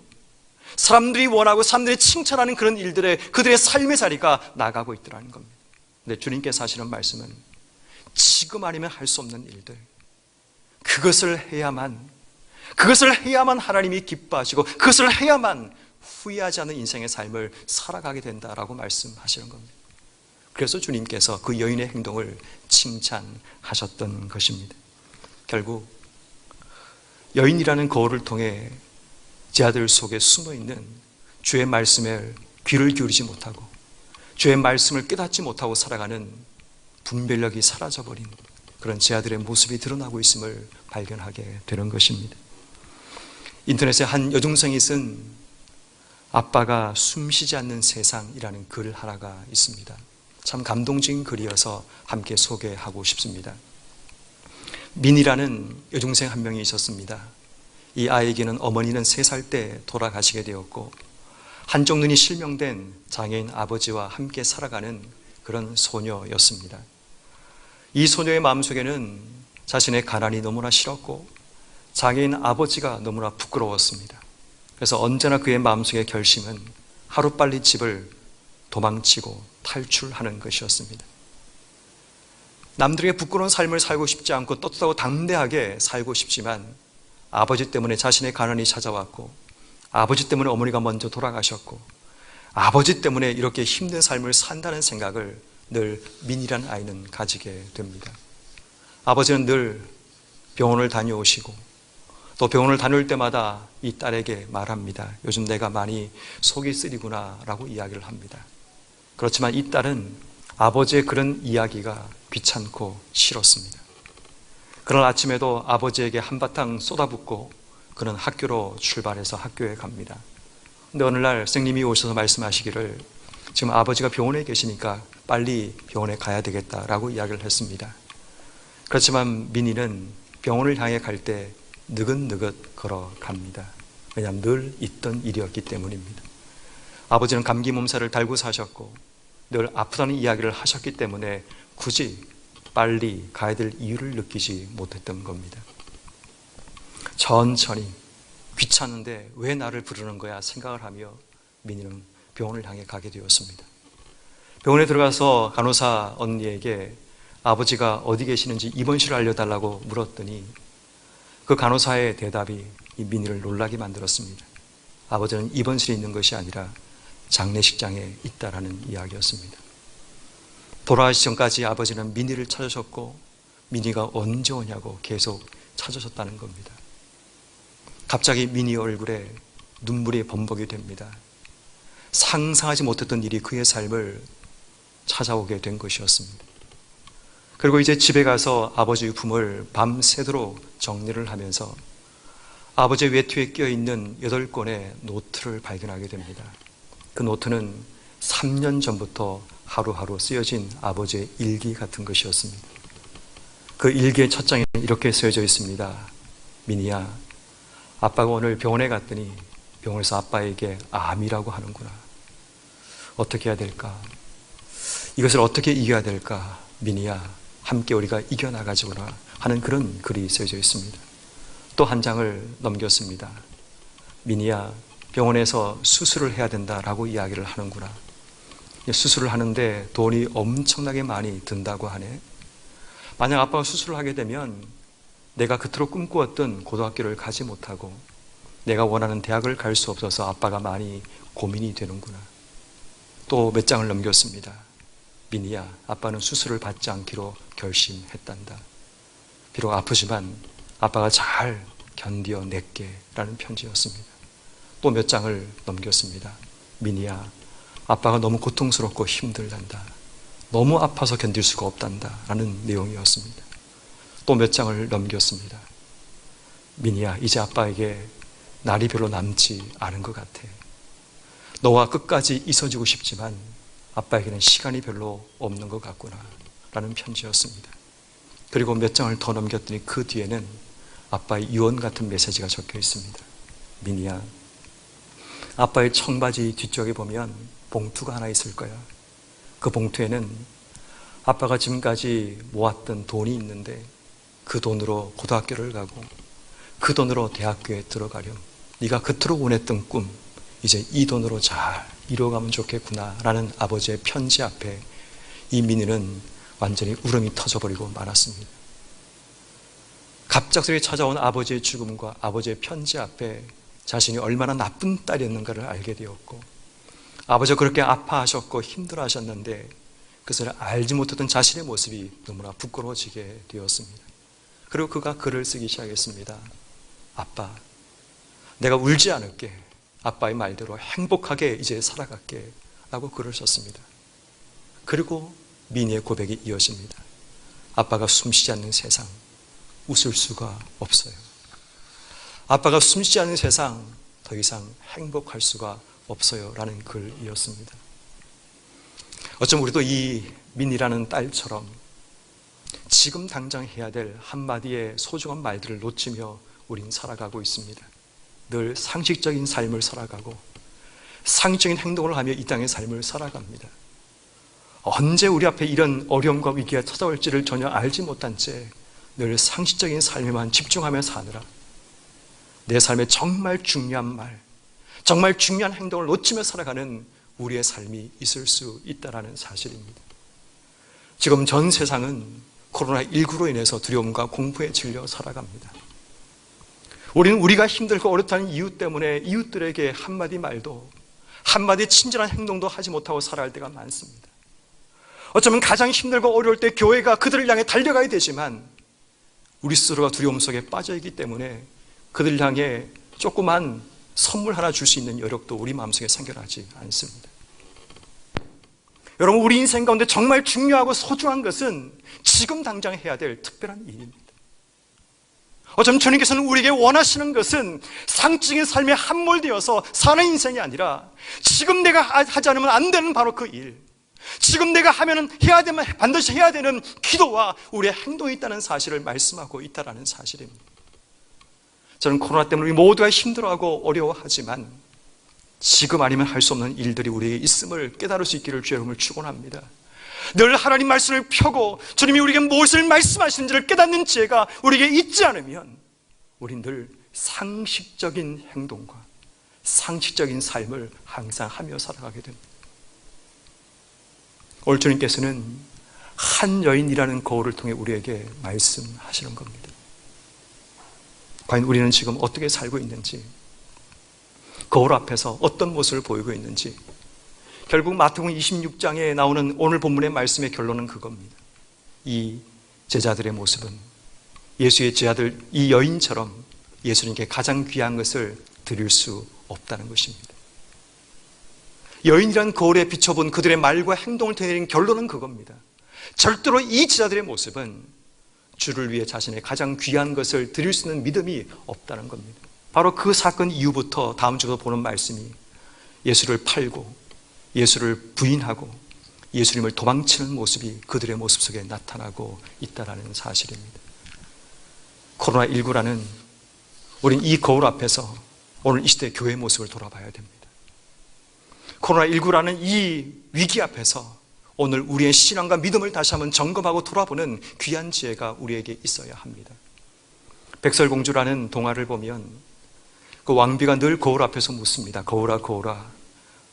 사람들이 원하고 사람들이 칭찬하는 그런 일들에 그들의 삶의 자리가 나가고 있더라는 겁니다. 근데 주님께서 하시는 말씀은 지금 아니면 할 수 없는 일들, 그것을 해야만 하나님이 기뻐하시고 그것을 해야만 후회하지 않는 인생의 삶을 살아가게 된다라고 말씀하시는 겁니다. 그래서 주님께서 그 여인의 행동을 칭찬하셨던 것입니다. 결국 여인이라는 거울을 통해 제 아들 속에 숨어있는 주의 말씀에 귀를 기울이지 못하고 주의 말씀을 깨닫지 못하고 살아가는 분별력이 사라져버린 그런 제 아들의 모습이 드러나고 있음을 발견하게 되는 것입니다. 인터넷에 한 여중생이 쓴 아빠가 숨쉬지 않는 세상이라는 글 하나가 있습니다. 참 감동적인 글이어서 함께 소개하고 싶습니다. 민이라는 여중생 한 명이 있었습니다. 이 아이에게는 어머니는 3살 때 돌아가시게 되었고 한쪽 눈이 실명된 장애인 아버지와 함께 살아가는 그런 소녀였습니다. 이 소녀의 마음속에는 자신의 가난이 너무나 싫었고 장애인 아버지가 너무나 부끄러웠습니다. 그래서 언제나 그의 마음속의 결심은 하루빨리 집을 도망치고 탈출하는 것이었습니다. 남들에게 부끄러운 삶을 살고 싶지 않고 떳떳하고 당대하게 살고 싶지만 아버지 때문에 자신의 가난이 찾아왔고 아버지 때문에 어머니가 먼저 돌아가셨고 아버지 때문에 이렇게 힘든 삶을 산다는 생각을 늘 민이라는 아이는 가지게 됩니다. 아버지는 늘 병원을 다녀오시고 또 병원을 다녀올 때마다 이 딸에게 말합니다. 요즘 내가 많이 속이 쓰리구나 라고 이야기를 합니다. 그렇지만 이 딸은 아버지의 그런 이야기가 귀찮고 싫었습니다. 그날 아침에도 아버지에게 한바탕 쏟아붓고 그는 학교로 출발해서 학교에 갑니다. 근데 어느 날 선생님이 오셔서 말씀하시기를 지금 아버지가 병원에 계시니까 빨리 병원에 가야 되겠다라고 이야기를 했습니다. 그렇지만 민희는 병원을 향해 갈 때 느긋느긋 걸어갑니다. 왜냐하면 늘 있던 일이었기 때문입니다. 아버지는 감기 몸살을 달고 사셨고 늘 아프다는 이야기를 하셨기 때문에 굳이 빨리 가야 될 이유를 느끼지 못했던 겁니다. 천천히 귀찮은데 왜 나를 부르는 거야 생각을 하며 민희는 병원을 향해 가게 되었습니다. 병원에 들어가서 간호사 언니에게 아버지가 어디 계시는지 입원실을 알려달라고 물었더니 그 간호사의 대답이 이 민희를 놀라게 만들었습니다. 아버지는 입원실에 있는 것이 아니라 장례식장에 있다라는 이야기였습니다. 돌아가시기 전까지 아버지는 민희를 찾으셨고 민희가 언제 오냐고 계속 찾으셨다는 겁니다. 갑자기 민희 얼굴에 눈물이 범벅이 됩니다. 상상하지 못했던 일이 그의 삶을 찾아오게 된 것이었습니다. 그리고 이제 집에 가서 아버지 유품을 밤새도록 정리를 하면서 아버지의 외투에 껴있는 8권의 노트를 발견하게 됩니다. 그 노트는 3년 전부터 하루하루 쓰여진 아버지의 일기 같은 것이었습니다. 그 일기의 첫 장에는 이렇게 쓰여져 있습니다. 민희야, 아빠가 오늘 병원에 갔더니 병원에서 아빠에게 암이라고 하는구나. 어떻게 해야 될까? 이것을 어떻게 이겨야 될까? 민희야, 함께 우리가 이겨나가자구나 하는 그런 글이 쓰여져 있습니다. 또 한 장을 넘겼습니다. 민희야, 병원에서 수술을 해야 된다라고 이야기를 하는구나. 수술을 하는데 돈이 엄청나게 많이 든다고 하네. 만약 아빠가 수술을 하게 되면 내가 그토록 꿈꾸었던 고등학교를 가지 못하고 내가 원하는 대학을 갈 수 없어서 아빠가 많이 고민이 되는구나. 또 몇 장을 넘겼습니다. 민희야, 아빠는 수술을 받지 않기로 결심했단다. 비록 아프지만 아빠가 잘 견뎌낼게 라는 편지였습니다. 또 몇 장을 넘겼습니다. 민희야, 아빠가 너무 고통스럽고 힘들단다. 너무 아파서 견딜 수가 없단다 라는 내용이었습니다. 또 몇 장을 넘겼습니다. 민희야, 이제 아빠에게 날이 별로 남지 않은 것 같아. 너와 끝까지 있어주고 싶지만 아빠에게는 시간이 별로 없는 것 같구나 라는 편지였습니다. 그리고 몇 장을 더 넘겼더니 그 뒤에는 아빠의 유언 같은 메시지가 적혀 있습니다. 민희야, 아빠의 청바지 뒤쪽에 보면 봉투가 하나 있을 거야. 그 봉투에는 아빠가 지금까지 모았던 돈이 있는데 그 돈으로 고등학교를 가고 그 돈으로 대학교에 들어가렴. 네가 그토록 원했던 꿈 이제 이 돈으로 잘 이루어가면 좋겠구나 라는 아버지의 편지 앞에 이 민희는 완전히 울음이 터져버리고 말았습니다. 갑작스레 찾아온 아버지의 죽음과 아버지의 편지 앞에 자신이 얼마나 나쁜 딸이었는가를 알게 되었고, 아버지가 그렇게 아파하셨고 힘들어하셨는데 그것을 알지 못했던 자신의 모습이 너무나 부끄러워지게 되었습니다. 그리고 그가 글을 쓰기 시작했습니다. 아빠, 내가 울지 않을게. 아빠의 말대로 행복하게 이제 살아갈게 라고 글을 썼습니다. 그리고 민희의 고백이 이어집니다. 아빠가 숨쉬지 않는 세상, 웃을 수가 없어요. 아빠가 숨쉬지 않는 세상, 더 이상 행복할 수가 없어요 라는 글이었습니다. 어쩌면 우리도 이 민희라는 딸처럼 지금 당장 해야 될 한마디의 소중한 말들을 놓치며 우린 살아가고 있습니다. 늘 상식적인 삶을 살아가고 상식적인 행동을 하며 이 땅의 삶을 살아갑니다. 언제 우리 앞에 이런 어려움과 위기가 찾아올지를 전혀 알지 못한 채 늘 상식적인 삶에만 집중하며 사느라 내 삶에 정말 중요한 말, 정말 중요한 행동을 놓치며 살아가는 우리의 삶이 있을 수 있다는 사실입니다. 지금 전 세상은 코로나19로 인해서 두려움과 공포에 질려 살아갑니다. 우리는 우리가 힘들고 어렵다는 이유 때문에 이웃들에게 한마디 말도, 한마디 친절한 행동도 하지 못하고 살아갈 때가 많습니다. 어쩌면 가장 힘들고 어려울 때 교회가 그들을 향해 달려가야 되지만 우리 스스로가 두려움 속에 빠져있기 때문에 그들을 향해 조그만 선물 하나 줄 수 있는 여력도 우리 마음속에 생겨나지 않습니다. 여러분, 우리 인생 가운데 정말 중요하고 소중한 것은 지금 당장 해야 될 특별한 일입니다. 어쩌면 주님께서는 우리에게 원하시는 것은 상식적인 삶에 함몰되어서 사는 인생이 아니라 지금 내가 하지 않으면 안 되는 바로 그 일, 지금 내가 하면은 해야 되면 반드시 해야 되는 기도와 우리의 행동이 있다는 사실을 말씀하고 있다는 사실입니다. 저는 코로나 때문에 우리 모두가 힘들어하고 어려워하지만 지금 아니면 할 수 없는 일들이 우리에게 있음을 깨달을 수 있기를 주의 이름으로 축원합니다. 늘 하나님 말씀을 펴고 주님이 우리에게 무엇을 말씀하시는지를 깨닫는 지혜가 우리에게 있지 않으면 우린 늘 상식적인 행동과 상식적인 삶을 항상 하며 살아가게 됩니다. 오늘 주님께서는 한 여인이라는 거울을 통해 우리에게 말씀하시는 겁니다. 과연 우리는 지금 어떻게 살고 있는지, 거울 앞에서 어떤 모습을 보이고 있는지, 결국 마태복음 26장에 나오는 오늘 본문의 말씀의 결론은 그겁니다. 이 제자들의 모습은 예수의 제자들, 이 여인처럼 예수님께 가장 귀한 것을 드릴 수 없다는 것입니다. 여인이란 거울에 비춰본 그들의 말과 행동을 통해 결론은 그겁니다. 절대로 이 제자들의 모습은 주를 위해 자신의 가장 귀한 것을 드릴 수 있는 믿음이 없다는 겁니다. 바로 그 사건 이후부터 다음 주부터 보는 말씀이 예수를 팔고 예수를 부인하고 예수님을 도망치는 모습이 그들의 모습 속에 나타나고 있다는 사실입니다. 코로나19라는 우린 이 거울 앞에서 오늘 이 시대 교회의 모습을 돌아봐야 됩니다. 코로나19라는 이 위기 앞에서 오늘 우리의 신앙과 믿음을 다시 한번 점검하고 돌아보는 귀한 지혜가 우리에게 있어야 합니다. 백설공주라는 동화를 보면 그 왕비가 늘 거울 앞에서 묻습니다. 거울아 거울아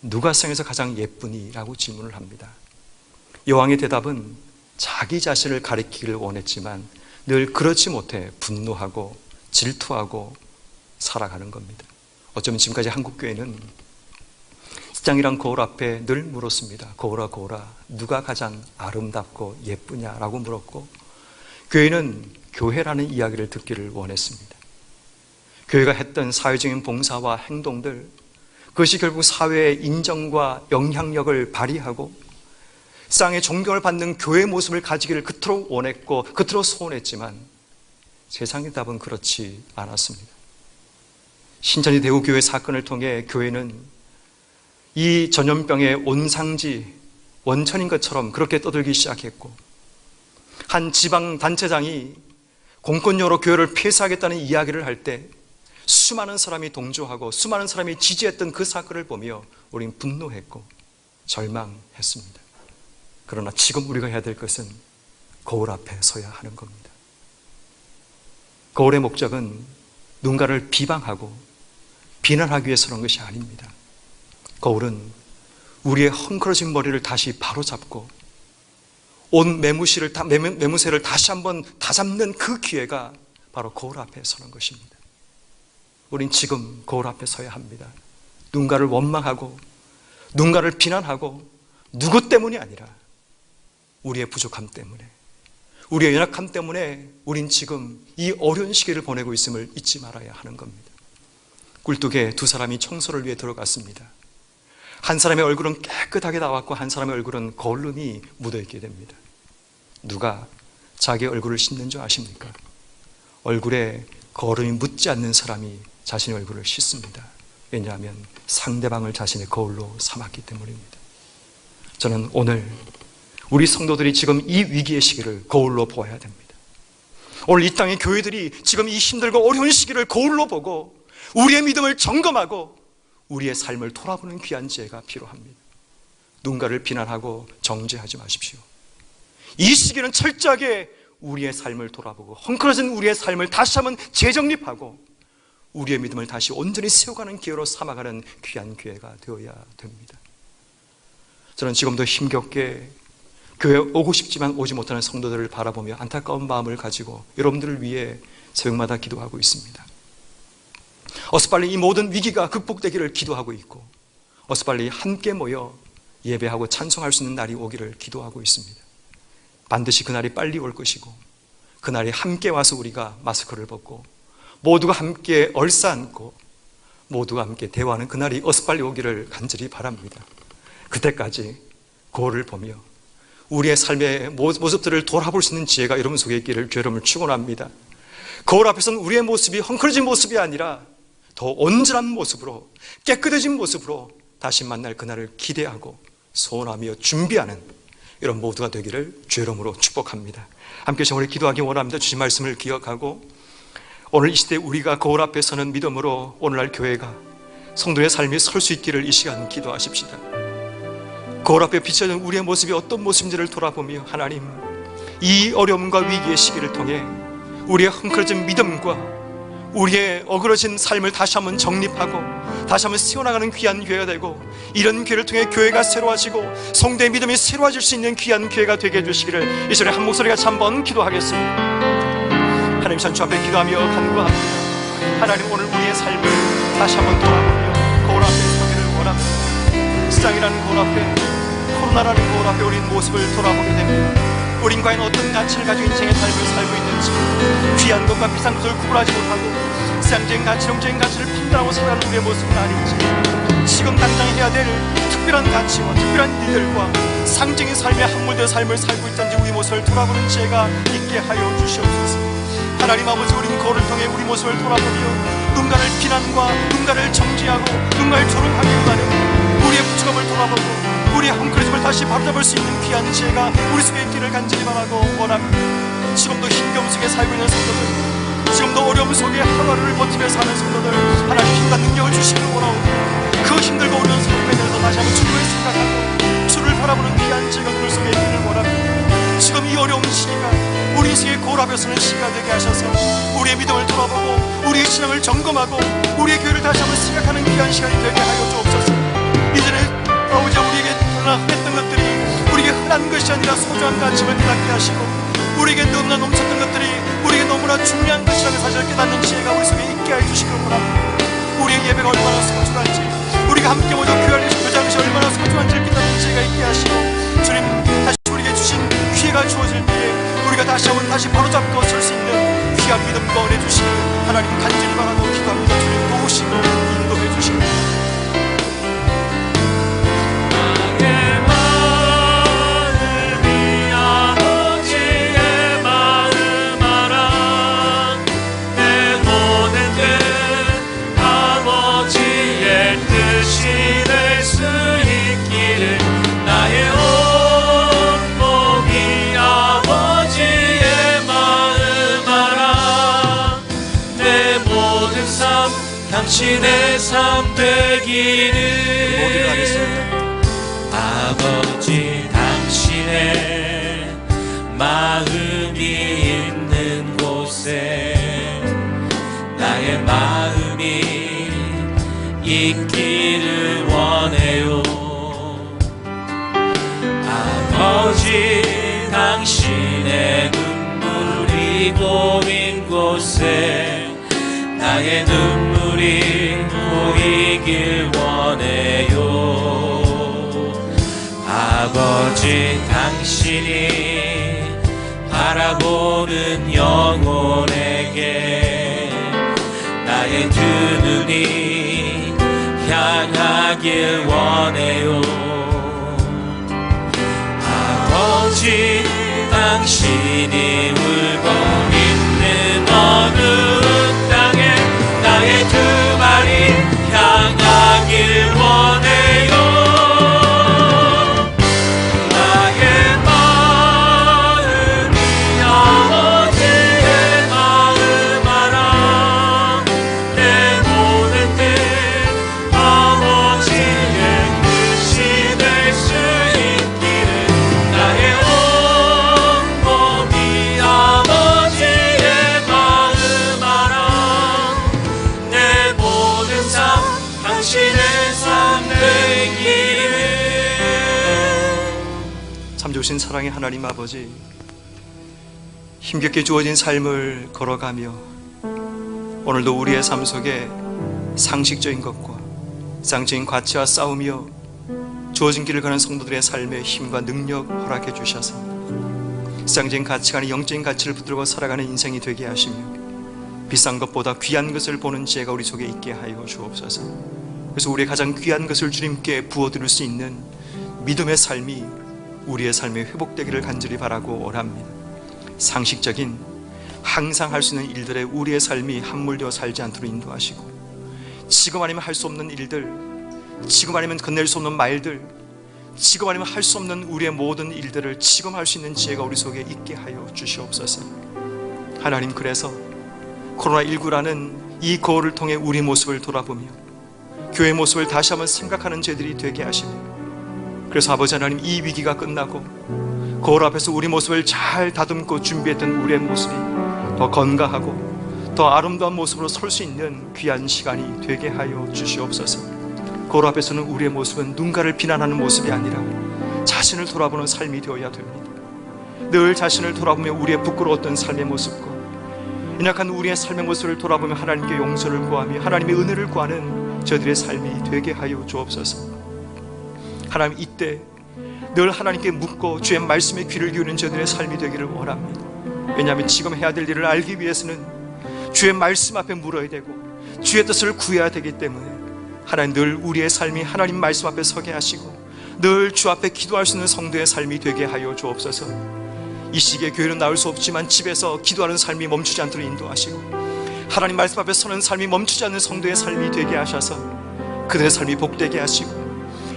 누가 세상에서 가장 예쁘니? 라고 질문을 합니다. 여왕의 대답은 자기 자신을 가리키기를 원했지만 늘 그렇지 못해 분노하고 질투하고 살아가는 겁니다. 어쩌면 지금까지 한국교회는 시장이란 거울 앞에 늘 물었습니다. 거울아 거울아 누가 가장 아름답고 예쁘냐라고 물었고, 교회는 교회라는 이야기를 듣기를 원했습니다. 교회가 했던 사회적인 봉사와 행동들, 그것이 결국 사회의 인정과 영향력을 발휘하고 세상의 존경을 받는 교회의 모습을 가지기를 그토록 원했고 그토록 소원했지만 세상의 답은 그렇지 않았습니다. 신천지 대우교회 사건을 통해 교회는 이 전염병의 온상지, 원천인 것처럼 그렇게 떠들기 시작했고, 한 지방단체장이 공권력으로 교회를 폐쇄하겠다는 이야기를 할 때 수많은 사람이 동조하고 수많은 사람이 지지했던 그 사건을 보며 우리는 분노했고 절망했습니다. 그러나 지금 우리가 해야 될 것은 거울 앞에 서야 하는 겁니다. 거울의 목적은 누군가를 비방하고 비난하기 위해서 그런 것이 아닙니다. 거울은 우리의 헝클어진 머리를 다시 바로잡고 온 매무새를 다시 한번 다잡는 그 기회가 바로 거울 앞에 서는 것입니다. 우린 지금 거울 앞에 서야 합니다. 누군가를 원망하고 누군가를 비난하고 누구 때문이 아니라 우리의 부족함 때문에, 우리의 연약함 때문에 우린 지금 이 어려운 시기를 보내고 있음을 잊지 말아야 하는 겁니다. 굴뚝에 두 사람이 청소를 위해 들어갔습니다. 한 사람의 얼굴은 깨끗하게 나왔고 한 사람의 얼굴은 거울름이 묻어있게 됩니다. 누가 자기 얼굴을 씻는 줄 아십니까? 얼굴에 거울음이 묻지 않는 사람이 자신의 얼굴을 씻습니다. 왜냐하면 상대방을 자신의 거울로 삼았기 때문입니다. 저는 오늘 우리 성도들이 지금 이 위기의 시기를 거울로 보아야 됩니다. 오늘 이 땅의 교회들이 지금 이 힘들고 어려운 시기를 거울로 보고 우리의 믿음을 점검하고 우리의 삶을 돌아보는 귀한 지혜가 필요합니다. 누군가를 비난하고 정죄하지 마십시오. 이 시기는 철저하게 우리의 삶을 돌아보고 헝클어진 우리의 삶을 다시 한번 재정립하고 우리의 믿음을 다시 온전히 세워가는 기회로 삼아가는 귀한 기회가 되어야 됩니다. 저는 지금도 힘겹게 교회에 오고 싶지만 오지 못하는 성도들을 바라보며 안타까운 마음을 가지고 여러분들을 위해 새벽마다 기도하고 있습니다. 어서 빨리 이 모든 위기가 극복되기를 기도하고 있고 어서 빨리 함께 모여 예배하고 찬송할 수 있는 날이 오기를 기도하고 있습니다. 반드시 그날이 빨리 올 것이고 그날이 함께 와서 우리가 마스크를 벗고 모두가 함께 얼싸안고 모두가 함께 대화하는 그날이 어서 빨리 오기를 간절히 바랍니다. 그때까지 거울을 보며 우리의 삶의 모습들을 돌아볼 수 있는 지혜가 여러분 속에 있기를 여러분을 축원합니다. 거울 앞에서는 우리의 모습이 헝클어진 모습이 아니라 더 온전한 모습으로 깨끗해진 모습으로 다시 만날 그날을 기대하고 소원하며 준비하는 이런 모두가 되기를 주의 이름으로 축복합니다. 함께 우리 기도하기 원합니다. 주신 말씀을 기억하고 오늘 이 시대 우리가 거울 앞에 서는 믿음으로 오늘날 교회가 성도의 삶이 설 수 있기를 이 시간 기도하십시다. 거울 앞에 비춰진 우리의 모습이 어떤 모습인지를 돌아보며 하나님, 이 어려움과 위기의 시기를 통해 우리의 헝클어진 믿음과 우리의 어그러진 삶을 다시 한번 정립하고 다시 한번 세워나가는 귀한 기회가 되고 이런 기회를 통해 교회가 새로워지고 성도의 믿음이 새로워질 수 있는 귀한 기회가 되게 해주시기를 이 시간에 한 목소리 같이 한번 기도하겠습니다. 하나님 주 앞에 기도하며 간구합니다. 하나님 오늘 우리의 삶을 다시 한번 돌아보며 거울 앞에 서기를 원합니다. 시장이라는 거울 앞에 코로나라는 거울 앞에 우리 모습을 돌아보게 됩니다. 우린 과연 어떤 가치를 가지고 인생의 삶을 살고 있는지 귀한 것과 비싼 것을 구분하지 못하고 세상적인 가치, 영적인 가치를 판단하고 살아가는 우리의 모습은 아닌지 지금 당장 해야 될 특별한 가치와 특별한 일들과 상징인 삶에 함몰된 삶을 살고 있던지 우리 모습을 돌아보는 지혜가 있게 하여 주시옵소서. 하나님 아버지, 우린 거울을 통해 우리 모습을 돌아보며 누군가를 비난과 누군가를 정죄하고 누군가를 조롱하기보다는 우리의 부족함을 돌아보고 우리의 헝클어짐을 다시 바로잡을 수 있는 귀한 지혜가 우리 속에 있기를 간절히 바라고 원합니다. 지금도 힘겨움 속에 살고 있는 성도들, 지금도 어려움 속에 하루하루를 버티며 사는 성도들, 하나님 힘과 능력을 주시길 원하오고 그 힘들고 어려운 삶에 대해서 다시 한번 주를 생각하고 주를 바라보는 귀한 지혜가 우리 속에 있기를 원합니다. 지금 이 어려운 시기가 우리 인생의 거울 앞에 서는 시기가 되게 하셔서 우리의 믿음을 돌아보고 우리의 신앙을 점검하고 우리의 교회를 다시 한번 생각하는 귀한 시간이 되게 하여 주옵소서. 이전에 아버지 우리에게 흔했던 것들이 우리에게 흔한 것이 아니라 소중한 가치를 깨닫게 하시고 우리에게 너무나 넘쳤던 것들이 우리에게 너무나 중요한 것이라는 사실을 깨닫는 지혜가 우리 속에 있게 해주시길 원합니다. 우리의 예배가 얼마나 소중한지 우리가 함께 모여 교회를 교제하는 것이 얼마나 소중한지를 깨닫는 지혜가 있게 하시고 주님 다시 우리에게 주신 기회가 주어질 때에 우리가 다시 한번 다시 바로잡고 설 수 있는 귀한 믿음과 은혜 주시길 하나님 간절히 바라고 기도합니다. 주님 도우시고 인도해 주시길
당신의 삶 되기를
모두를 하겠습니다.
아버지 당신의 마음이 있는 곳에 있기를 원해요. 아버지, 당신의 눈물이 고인 곳에 나의 눈물이 보이길 원해요. 아버지, 당신이 바라보는 영혼에게 나의 두 눈이 향하길 원해요. 아버지, 당신이 울고 있는 어느 땅에 나의 두 발이 향하길 원해요. 나의 마음이 아버지의 마음 알아. 내 모든 뜻 아버지의 뜻이 될 수 있기를. 나의 온몸이 아버지의 마음 알아. 내 모든 삶 당신의 삶 되기를.
참 좋으신 사랑의 하나님 아버지, 힘겹게 주어진 삶을 걸어가며 오늘도 우리의 삶 속에 상식적인 것과 상적인 가치와 싸우며 주어진 길을 가는 성도들의 삶에 힘과 능력 허락해 주셔서 상적인 가치가 아닌 영적인 가치를 붙들고 살아가는 인생이 되게 하시며 비싼 것보다 귀한 것을 보는 지혜가 우리 속에 있게 하여 주옵소서. 그래서 우리의 가장 귀한 것을 주님께 부어드릴 수 있는 믿음의 삶이 우리의 삶에 회복되기를 간절히 바라고 오랍니다. 상식적인 항상 할 수 있는 일들에 우리의 삶이 함몰되어 살지 않도록 인도하시고, 지금 아니면 할 수 없는 일들, 지금 아니면 건넬 수 없는 말들, 지금 아니면 할 수 없는 우리의 모든 일들을 지금 할 수 있는 지혜가 우리 속에 있게 하여 주시옵소서. 하나님, 그래서 코로나19라는 이 거울을 통해 우리 모습을 돌아보며 교회의 모습을 다시 한번 생각하는 저희들이 되게 하시며, 그래서 아버지 하나님, 이 위기가 끝나고 거울 앞에서 우리 모습을 잘 다듬고 준비했던 우리의 모습이 더 건강하고 더 아름다운 모습으로 설 수 있는 귀한 시간이 되게 하여 주시옵소서. 거울 앞에서는 우리의 모습은 누군가를 비난하는 모습이 아니라 자신을 돌아보는 삶이 되어야 됩니다. 늘 자신을 돌아보며 우리의 부끄러웠던 삶의 모습과 연약한 우리의 삶의 모습을 돌아보며 하나님께 용서를 구하며 하나님의 은혜를 구하는 저들의 삶이 되게 하여 주옵소서. 하나님, 이때 늘 하나님께 묻고 주의 말씀에 귀를 기울이는 저들의 삶이 되기를 원합니다. 왜냐하면 지금 해야 될 일을 알기 위해서는 주의 말씀 앞에 물어야 되고 주의 뜻을 구해야 되기 때문에 하나님, 늘 우리의 삶이 하나님 말씀 앞에 서게 하시고 늘 주 앞에 기도할 수 있는 성도의 삶이 되게 하여 주옵소서. 이 시기에 교회는 나올 수 없지만 집에서 기도하는 삶이 멈추지 않도록 인도하시고 하나님 말씀 앞에 서는 삶이 멈추지 않는 성도의 삶이 되게 하셔서 그들의 삶이 복되게 하시고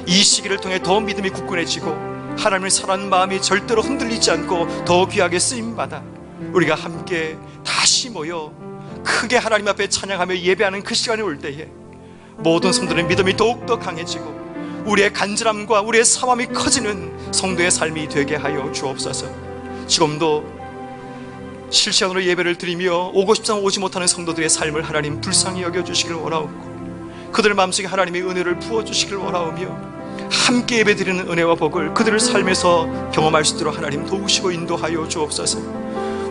이 시기를 통해 더 믿음이 굳건해지고 하나님을 사랑하는 마음이 절대로 흔들리지 않고 더 귀하게 쓰임받아 우리가 함께 다시 모여 크게 하나님 앞에 찬양하며 예배하는 그 시간이 올 때에 모든 성도들의 믿음이 더욱더 강해지고 우리의 간절함과 우리의 사모함이 커지는 성도의 삶이 되게 하여 주옵소서. 지금도 실시간으로 예배를 드리며 오고 싶지만 오지 못하는 성도들의 삶을 하나님 불쌍히 여겨주시길 원하옵고 그들의 마음속에 하나님의 은혜를 부어주시길 원하오며 함께 예배드리는 은혜와 복을 그들의 삶에서 경험할 수 있도록 하나님 도우시고 인도하여 주옵소서.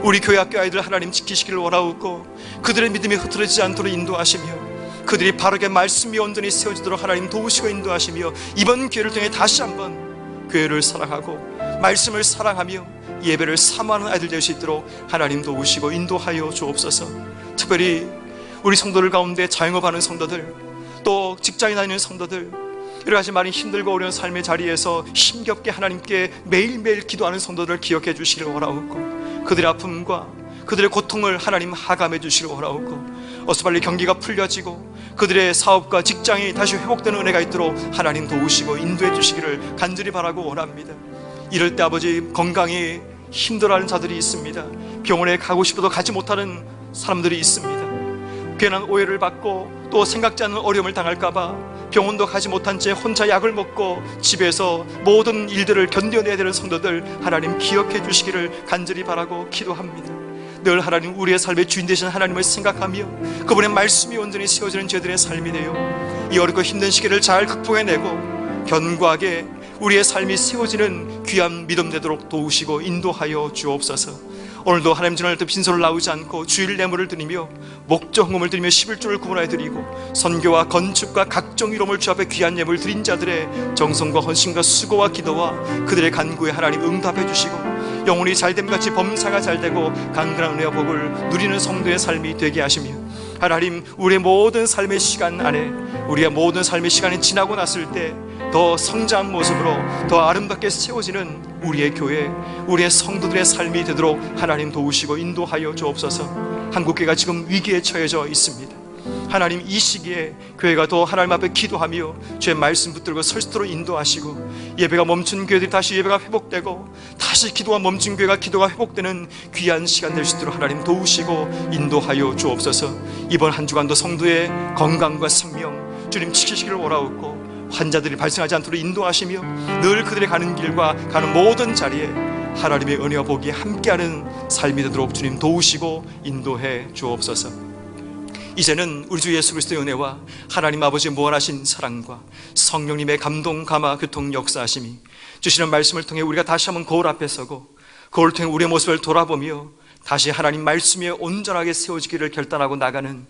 우리 교회 학교 아이들 하나님 지키시기를 원하옵고 그들의 믿음이 흐트러지지 않도록 인도하시며 그들이 바르게 말씀이 온전히 세워지도록 하나님 도우시고 인도하시며 이번 기회를 통해 다시 한번 교회를 사랑하고 말씀을 사랑하며 예배를 사모하는 아이들 될 수 있도록 하나님 도우시고 인도하여 주옵소서. 특별히 우리 성도들 가운데 자영업하는 성도들, 또 직장에 다니는 성도들, 여러 가지 많이 힘들고 어려운 삶의 자리에서 힘겹게 하나님께 매일매일 기도하는 성도들을 기억해 주시길 원하옵고 그들의 아픔과 그들의 고통을 하나님 하감해 주시길 원하옵고 어서 빨리 경기가 풀려지고 그들의 사업과 직장이 다시 회복되는 은혜가 있도록 하나님 도우시고 인도해 주시기를 간절히 바라고 원합니다. 이럴 때 아버지, 건강이 힘들어하는 자들이 있습니다. 병원에 가고 싶어도 가지 못하는 사람들이 있습니다. 괜한 오해를 받고 또 생각지 않는 어려움을 당할까봐 병원도 가지 못한 채 혼자 약을 먹고 집에서 모든 일들을 견뎌내야 되는 성도들 하나님 기억해 주시기를 간절히 바라고 기도합니다. 늘 하나님 우리의 삶의 주인 되신 하나님을 생각하며 그분의 말씀이 온전히 세워지는 저희들의 삶이 되어 이 어렵고 힘든 시기를 잘 극복해내고 견고하게 우리의 삶이 세워지는 귀한 믿음 되도록 도우시고 인도하여 주옵소서. 오늘도 하나님 전할 때 빈손을 나오지 않고 주일 예물을 드리며 목적 헌금을 드리며 11조를 구분하여 드리고 선교와 건축과 각종 이름을 주 앞에 귀한 예물을 드린 자들의 정성과 헌신과 수고와 기도와 그들의 간구에 하나님 응답해 주시고 영혼이 잘됨같이 범사가 잘되고 강건한 은혜와 복을 누리는 성도의 삶이 되게 하시며 하나님 우리의 모든 삶의 시간 안에 우리의 모든 삶의 시간이 지나고 났을 때 더 성장한 모습으로 더 아름답게 세워지는 우리의 교회, 우리의 성도들의 삶이 되도록 하나님 도우시고 인도하여 주옵소서. 한국교회가 지금 위기에 처해져 있습니다. 하나님 이 시기에 교회가 더 하나님 앞에 기도하며 주의 말씀 붙들고 설 수 있도록 인도하시고 예배가 멈춘 교회들이 다시 예배가 회복되고 다시 기도가 멈춘 교회가 기도가 회복되는 귀한 시간 될 수 있도록 하나님 도우시고 인도하여 주옵소서. 이번 한 주간도 성도의 건강과 생명 주님 지키시기를 원하옵고 환자들이 발생하지 않도록 인도하시며 늘 그들의 가는 길과 가는 모든 자리에 하나님의 은혜와 복이 함께하는 삶이 되도록 주님 도우시고 인도해 주옵소서. 이제는 우리 주 예수 그리스도의 은혜와 하나님 아버지의 무한하신 사랑과 성령님의 감동, 감화, 교통, 역사하심이 주시는 말씀을 통해 우리가 다시 한번 거울 앞에 서고 거울을 통해 우리의 모습을 돌아보며 다시 하나님 말씀에 온전하게 세워지기를 결단하고 나가는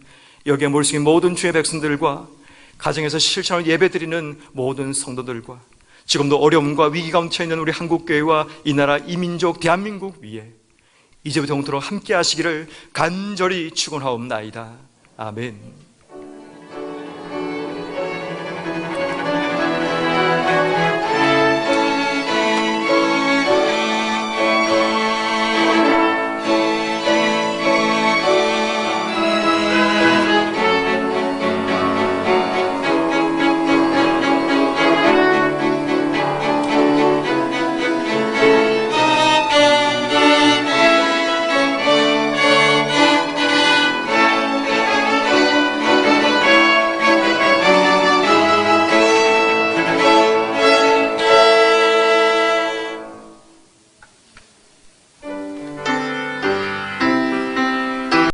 여기에 모이신 모든 주의 백성들과 가정에서 실천을 예배드리는 모든 성도들과 지금도 어려움과 위기 가운데 처해 있는 우리 한국교회와 이 나라 이 민족 대한민국 위에 이제부터 영토록 함께 하시기를 간절히 축원하옵나이다. 아멘.